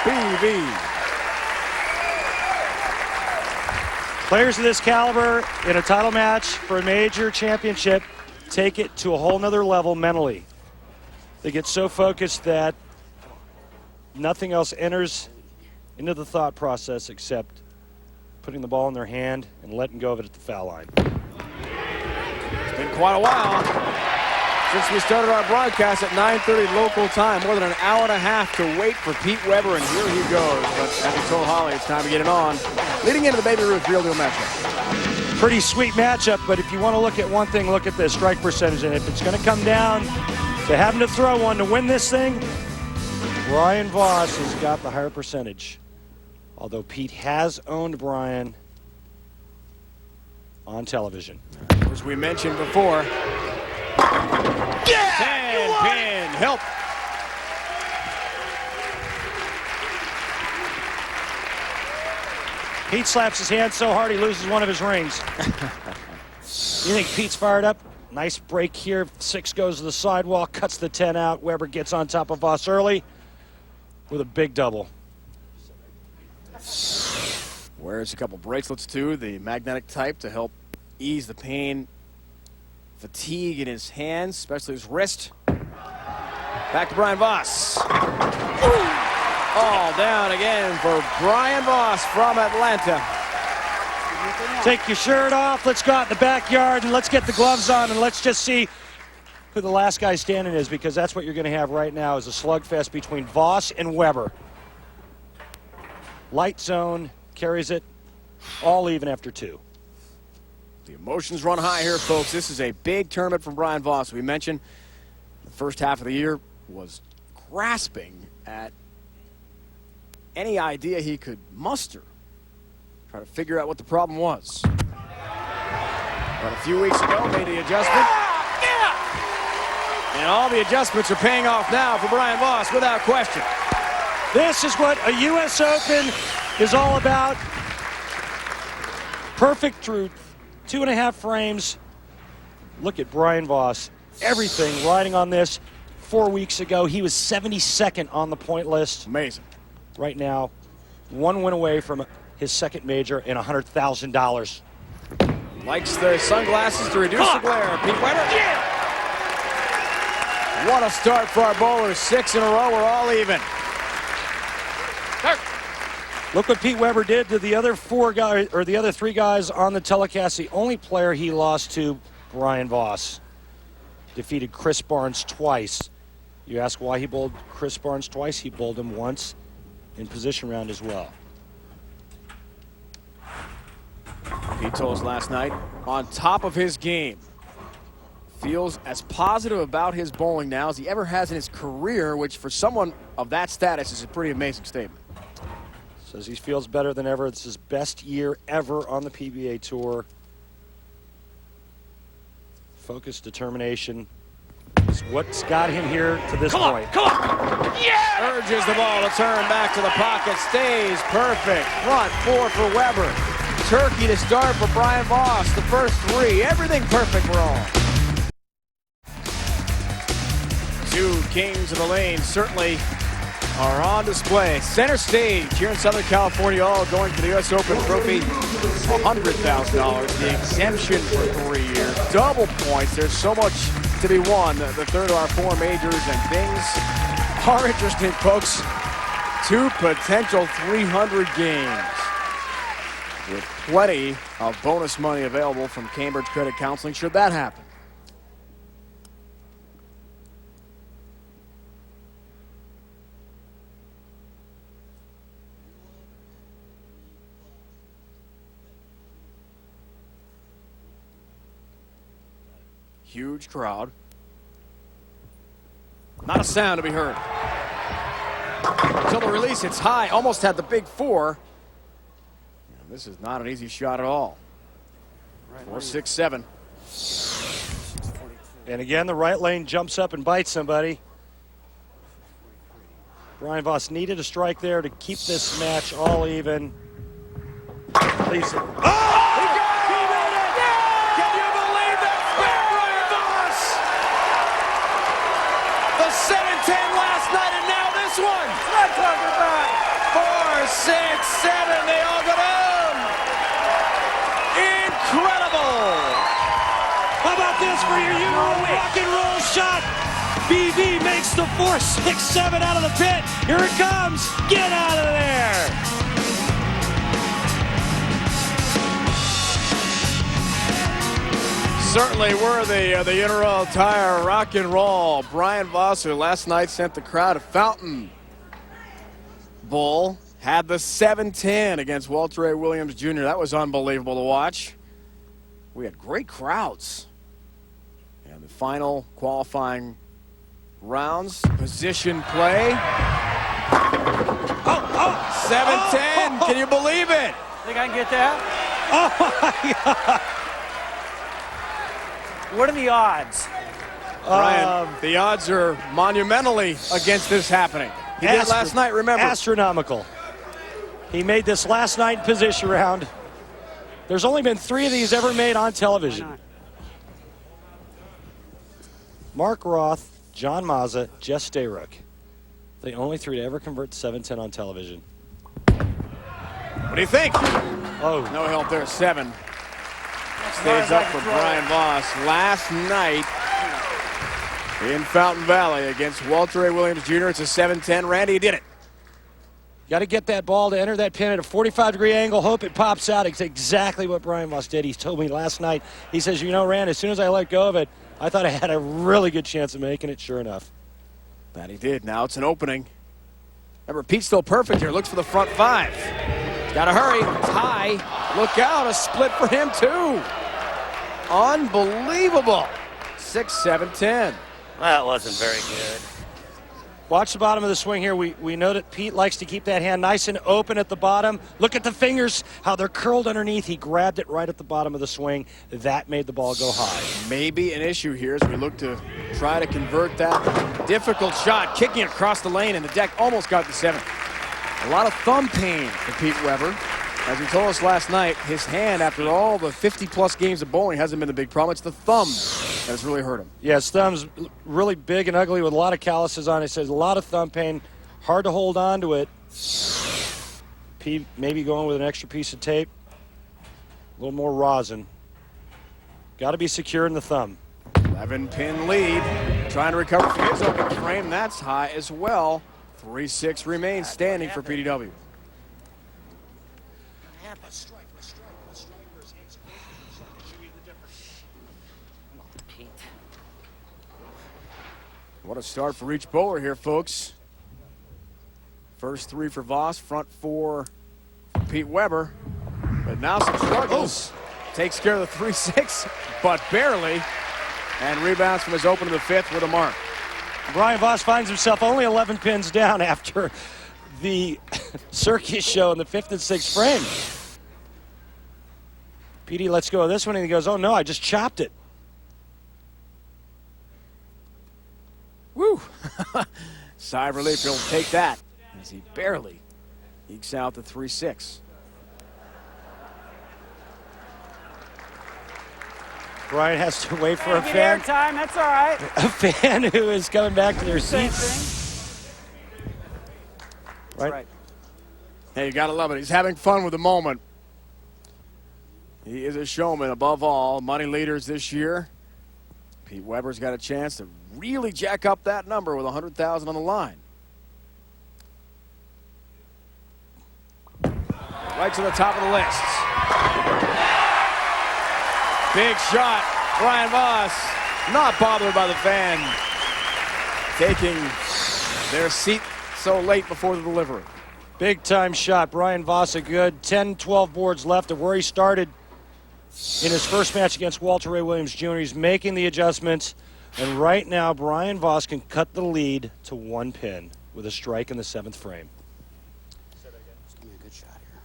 BV. Players of this caliber in a title match for a major championship take it to a whole nother level mentally. They get so focused that nothing else enters into the thought process except putting the ball in their hand and letting go of it at the foul line. It's been quite a while since we started our broadcast at 9:30 local time. More than an hour and a half to wait for Pete Weber, and here he goes. But as we told Holly, it's time to get it on. Leading into the Baby Ruth Real Deal matchup. Pretty sweet matchup, but if you want to look at one thing, look at the strike percentage. And if it's going to come down to having to throw one to win this thing, Brian Voss has got the higher percentage. Although Pete has owned Brian on television. As we mentioned before. Yeah! Pin, help. Pete slaps his hand so hard he loses one of his rings. You think Pete's fired up? Nice break here. 6 goes to the sidewall, cuts the 10 out. Weber gets on top of Voss early with a big double. Wears a couple bracelets too, the magnetic type, to help ease the pain, fatigue in his hands, especially his wrist. Back to Brian Voss. All down again for Brian Voss from Atlanta. Take your shirt off. Let's go out in the backyard and let's get the gloves on and let's just see who the last guy standing is, because that's what you're going to have right now is a slugfest between Voss and Weber. Light zone carries it all even after 2. The emotions run high here, folks. This is a big tournament from Brian Voss. We mentioned the first half of the year was grasping at any idea he could muster. Try to figure out what the problem was. But a few weeks ago, made the adjustment. And all the adjustments are paying off now for Brian Voss, without question. This is what a U.S. Open is all about. Perfect through 2.5 frames. Look at Brian Voss. Everything riding on this. 4 weeks ago, he was 72nd on the point list. Amazing. Right now, 1 win away from his second major and $100,000. Likes the sunglasses to reduce the glare. Pete Weber. Yeah. What a start for our bowlers. 6 in a row. We're all even. Look what Pete Weber did to the other 4 guys, or the other 3 guys on the telecast. The only player he lost to, Brian Voss. Defeated Chris Barnes twice. You ask why he bowled Chris Barnes twice? He bowled him once in position round as well. Pete told us last night, on top of his game. Feels as positive about his bowling now as he ever has in his career, which for someone of that status is a pretty amazing statement. Says he feels better than ever. It's his best year ever on the PBA Tour. Focus, determination is what's got him here to this point. Come on! Yeah! Urges the ball to turn back to the pocket. Stays perfect. Front 4 for Weber. Turkey to start for Brian Voss. The first 3. Everything perfect for all. 2 kings of the lane certainly are on display. Center stage here in Southern California, all going for the U.S. Open trophy. $100,000, the exemption for 3 years. Double points. There's so much to be won. The third of our 4 majors, and things are interesting, folks. 2 potential 300 games with plenty of bonus money available from Cambridge Credit Counseling should that happen. Huge crowd. Not a sound to be heard. Until the release, it's high. Almost had the big 4. This is not an easy shot at all. 4-6-7. And again, the right lane jumps up and bites somebody. Brian Voss needed a strike there to keep this match all even. Please. Oh! The 7-10 last night, and now this one. What I'm talking about. 4, 6, 7. They all go down. Incredible. How about this for your rock and roll shot? BV makes the 4, 6, 7 out of the pit. Here it comes. Get out of there. Certainly worthy of the inaugural tire rock and roll. Brian Voss, who last night sent the crowd a fountain bowl, had the 7-10 against Walter A. Williams Jr. That was unbelievable to watch. We had great crowds. And the final qualifying rounds, position play. 7-10, can you believe it? Think I can get that? Oh my God. What are the odds? Brian, the odds are monumentally against this happening. He did it last night, remember. Astronomical. He made this last night in position round. There's only been 3 of these ever made on television. Mark Roth, John Mazza, Jeff Stayrook. The only 3 to ever convert 7-10 on television. What do you think? Oh. No help there, 7. Stays up for Brian Voss. Last night in Fountain Valley against Walter A. Williams Jr. It's a 7-10. Randy did it. Got to get that ball to enter that pin at a 45-degree angle. Hope it pops out. It's exactly what Brian Voss did. He told me last night. He says, you know, Rand, as soon as I let go of it, I thought I had a really good chance of making it. Sure enough. That he did. Now it's an opening. Remember, Pete's still perfect here. Looks for the front five. Got to hurry. Tie. Look out. A split for him, too. Unbelievable. 6-7-10. That wasn't very good. Watch the bottom of the swing here. We know that Pete likes to keep that hand nice and open at the bottom. Look at the fingers, how they're curled underneath. He grabbed it right at the bottom of the swing. That made the ball go high. Maybe an issue here as we look to try to convert that difficult shot. Kicking it across the lane, and the deck almost got the 7. A lot of thumb pain for Pete Weber. As he told us last night, his hand, after all the 50-plus games of bowling, hasn't been the big problem. It's the thumb that has really hurt him. Yeah, his thumb's really big and ugly with a lot of calluses on it. He says a lot of thumb pain, hard to hold on to it. Pete maybe going with an extra piece of tape, a little more rosin. Got to be secure in the thumb. 11-pin lead, trying to recover from his open frame. That's high as well. 3-6 remains standing for PDW. What a start for each bowler here, folks. First 3 for Voss, front 4 for Pete Weber. But now some struggles. Takes care of the 3-6, but barely. And rebounds from his open to the 5th with a mark. Brian Voss finds himself only 11 pins down after the circus show in the 5th and 6th frame. PD lets go of this one, and he goes, oh, no, I just chopped it. Woo! Sigh of relief, he'll take that as he barely ekes out the 3-6. Brian has to wait for a fan. Time, that's all right. A fan who is coming back to their seats. Right. Hey, you gotta love it. He's having fun with the moment. He is a showman above all. Money leaders this year. Pete Weber's got a chance to really jack up that number with $100,000 on the line. Right to the top of the list. Big shot, Brian Voss. Not bothered by the fan taking their seat so late before the delivery. Big time shot. Brian Voss, a good 10, 12 boards left of where he started in his first match against Walter Ray Williams Jr. He's making the adjustments. And right now, Brian Voss can cut the lead to 1 pin with a strike in the 7th frame. Just give me a good shot here.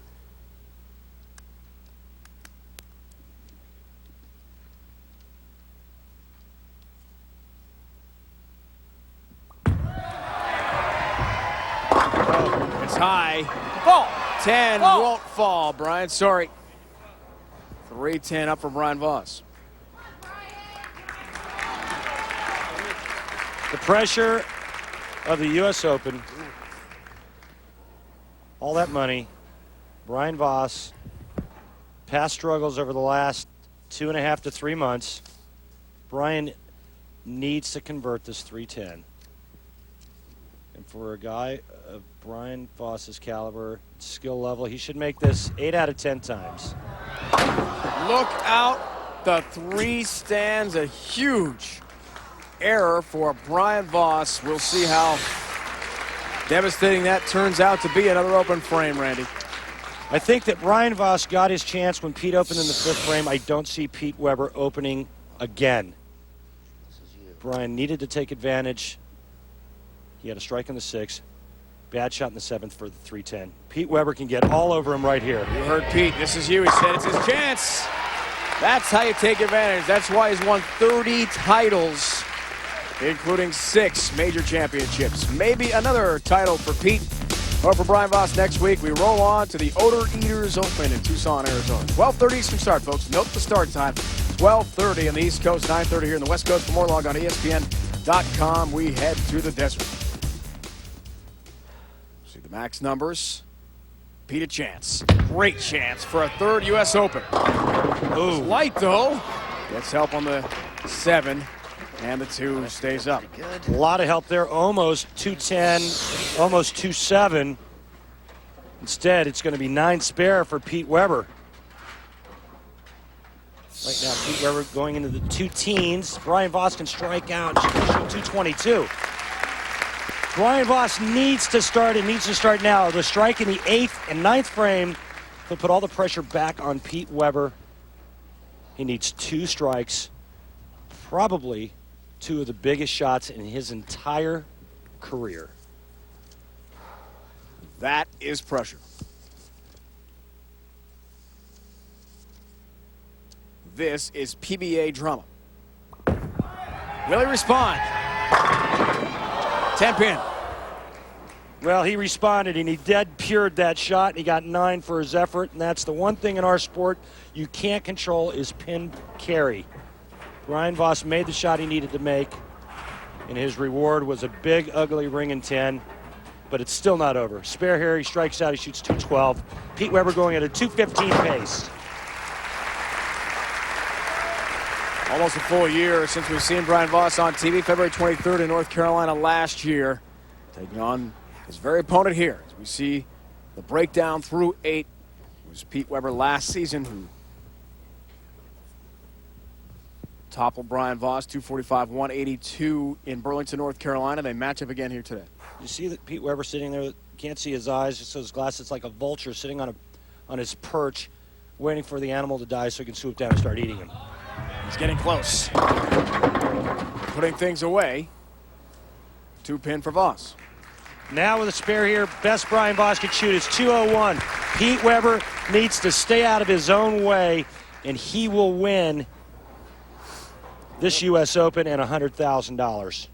It's high. Ball. 10 won't fall, Brian. Sorry. 3-10 up for Brian Voss. The pressure of the U.S. Open, all that money, Brian Voss, past struggles over the last 2.5 to 3 months. Brian needs to convert this 310. And for a guy of Brian Voss's caliber, skill level, he should make this 8 out of 10 times. Look out. The 3 stands a huge error for Brian Voss. We'll see how devastating that turns out to be. Another open frame, Randy. I think that Brian Voss got his chance when Pete opened in the 5th frame. I don't see Pete Weber opening again. Brian needed to take advantage. He had a strike in the 6th. Bad shot in the 7th for the 310. Pete Weber can get all over him right here. You heard Pete. This is you. He said it's his chance. That's how you take advantage. That's why he's won 30 titles, including 6 major championships. Maybe another title for Pete or for Brian Voss next week. We roll on to the Odor Eaters Open in Tucson, Arizona. 12:30 Eastern start, folks. Note the start time. 12:30 on the East Coast, 9:30 here in the West Coast. For more, log on ESPN.com. We head to the desert. See the max numbers. Pete a chance. Great chance for a 3rd U.S. Open. Ooh. Light, though. Gets help on the 7. And the 2 stays up. A lot of help there. Almost 210, almost 2-7. Instead, it's going to be 9 spare for Pete Weber. Right now, Pete Weber going into the 2 teens. Brian Voss can strike out. She can shoot 222. Brian Voss needs to start. It needs to start now. The strike in the 8th and 9th frame will put all the pressure back on Pete Weber. He needs 2 strikes, probably 2 of the biggest shots in his entire career. That is pressure. This is PBA drama. Will he respond? 10-pin. Well, he responded, and he dead-pured that shot, and he got 9 for his effort, and that's the one thing in our sport you can't control is pin carry. Brian Voss made the shot he needed to make, and his reward was a big, ugly ring in 10, but it's still not over. Spare here, he strikes out, he shoots 212. Pete Weber going at a 215 pace. Almost a full year since we've seen Brian Voss on TV. February 23rd in North Carolina last year, taking on his very opponent here. As we see the breakdown through 8. It was Pete Weber last season who toppled Brian Voss, 245-182 in Burlington, North Carolina. They match up again here today. You see that Pete Weber sitting there, can't see his eyes, just his glasses. It's like a vulture sitting on his perch, waiting for the animal to die so he can swoop down and start eating him. He's getting close. Putting things away. 2-pin for Voss. Now with a spare here, best Brian Voss could shoot is 201. Pete Weber needs to stay out of his own way, and he will win this U.S. Open and $100,000.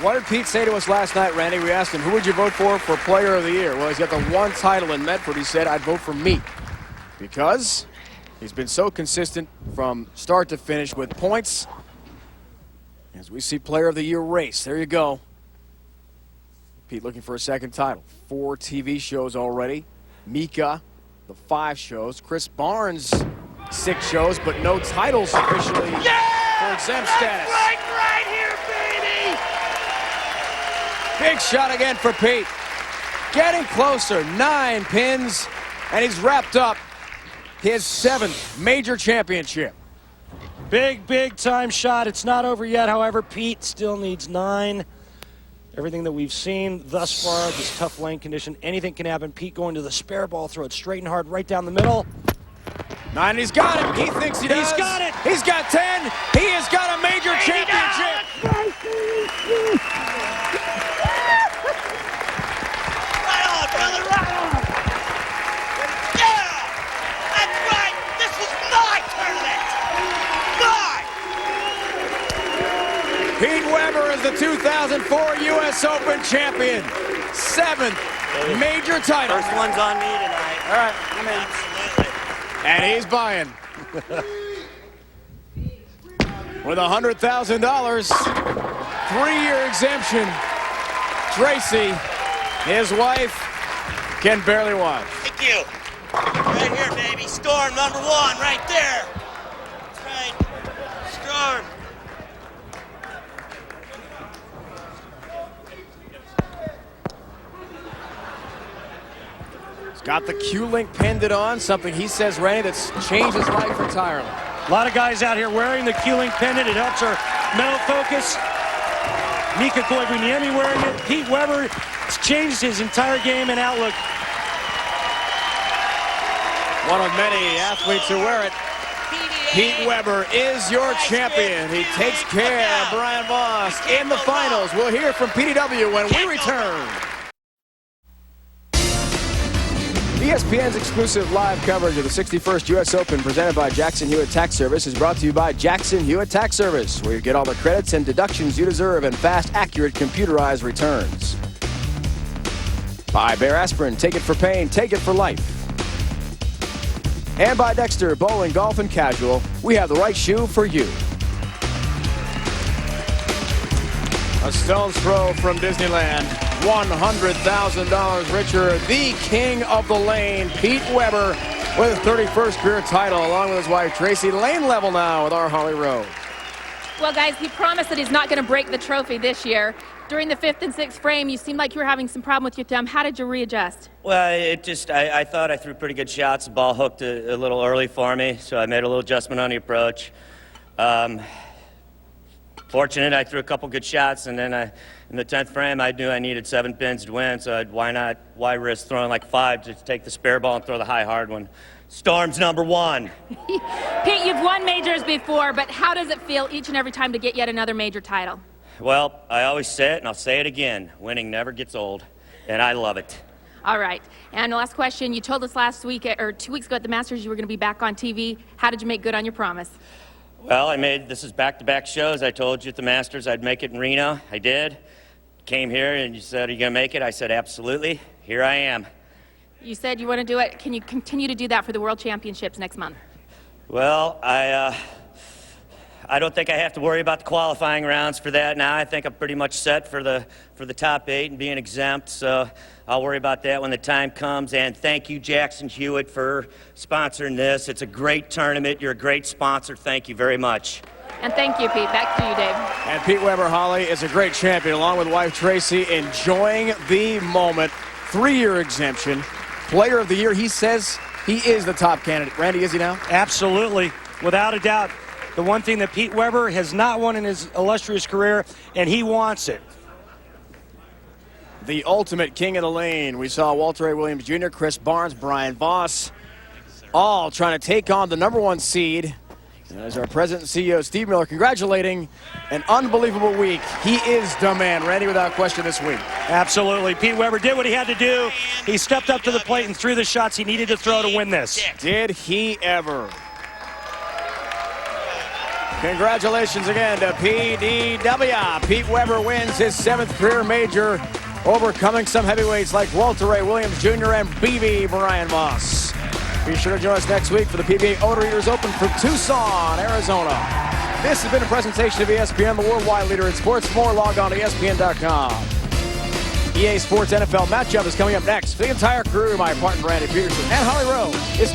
What did Pete say to us last night, Randy? We asked him, who would you vote for Player of the Year? Well, he's got the 1 title in Medford. He said, I'd vote for me because he's been so consistent from start to finish with points. As we see Player of the Year race, there you go. Pete looking for a 2nd title. 4 TV shows already. Mika, the 5 shows. Chris Barnes, 6 shows, but no titles officially for exempt status. Right here, baby! Big shot again for Pete. Getting closer, 9 pins, and he's wrapped up his 7th major championship. Big time shot. It's not over yet, however. Pete still needs 9. Everything that we've seen thus far, this tough lane condition, anything can happen. Pete going to the spare ball, throw it straight and hard right down the middle. 9, and he's got it. He thinks he does. He's got it. He's got 10. He has got a major championship. Right on, brother, right on! Yeah! That's right! This was my tournament! Mine! Pete Weber is the 2004 U.S. Open champion. 7th major title. First one's on me tonight. All right. Absolutely. And he's buying. With $100,000, 3-year exemption. Tracy, his wife, can barely watch. Thank you. Right here, baby. Storm number 1, right there. That's right. Storm. He's got the Q-Link pinned on, something he says, Randy, that's changed his life entirely. A lot of guys out here wearing the Q-Link pendant. It helps our mental focus. Mika Koivuniemi wearing it. Pete Weber, it's changed his entire game and outlook. One of many athletes who wear it. Pete Weber is your champion. He takes care of Brian Voss in the finals. We'll hear from PDW when we return. ESPN's exclusive live coverage of the 61st U.S. Open presented by Jackson Hewitt Tax Service is brought to you by Jackson Hewitt Tax Service, where you get all the credits and deductions you deserve and fast, accurate, computerized returns. By Bear Aspirin, take it for pain, take it for life. And by Dexter, Bowling, Golf, and Casual, we have the right shoe for you. A stone's throw from Disneyland. $100,000 richer. The king of the lane, Pete Weber, with his 31st career title, along with his wife Tracy. Lane level now with our Holly Road. Well, guys, he promised that he's not going to break the trophy this year. During the 5th and 6th frame, you seemed like you were having some problem with your thumb. How did you readjust? Well, I thought I threw pretty good shots. The ball hooked a little early for me, so I made a little adjustment on the approach. Fortunate, I threw a couple good shots, and then in the 10th frame, I knew I needed 7 pins to win, so why risk throwing like 5 to take the spare ball and throw the high hard one? Storm's number 1. Pete, you've won majors before, but how does it feel each and every time to get yet another major title? Well, I always say it, and I'll say it again. Winning never gets old, and I love it. All right. And the last question, you told us last week, or 2 weeks ago at the Masters, you were going to be back on TV. How did you make good on your promise? Well, this is back-to-back shows. I told you at the Masters I'd make it in Reno. I did. Came here, and you said, are you going to make it? I said, absolutely. Here I am. You said you want to do it. Can you continue to do that for the World Championships next month? Well, I don't think I have to worry about the qualifying rounds for that now. I think I'm pretty much set for the top 8 and being exempt, so I'll worry about that when the time comes. And thank you, Jackson Hewitt, for sponsoring this. It's a great tournament. You're a great sponsor. Thank you very much. And thank you, Pete. Back to you, Dave. And Pete Weber, Holly, is a great champion, along with wife Tracy, enjoying the moment. 3-year exemption. Player of the Year, he says he is the top candidate. Randy, is he now? Absolutely, without a doubt. The one thing that Pete Weber has not won in his illustrious career, and he wants it. The ultimate king of the lane. We saw Walter A. Williams Jr., Chris Barnes, Brian Voss, all trying to take on the number 1 seed. And as our president and CEO, Steve Miller, congratulating an unbelievable week. He is the man, Randy, without question this week. Absolutely. Pete Weber did what he had to do. He stepped up to the plate and threw the shots he needed to throw to win this. Did he ever? Congratulations again to PDW. Pete Weber wins his 7th career major, overcoming some heavyweights like Walter A. Williams Jr. and BB Brian Voss. Be sure to join us next week for the PBA Odor Eaters Open for Tucson, Arizona. This has been a presentation of ESPN, the worldwide leader in sports. For more, log on to ESPN.com. EA Sports NFL matchup is coming up next. For the entire crew, my partner Randy Peterson and Holly Rowe. It's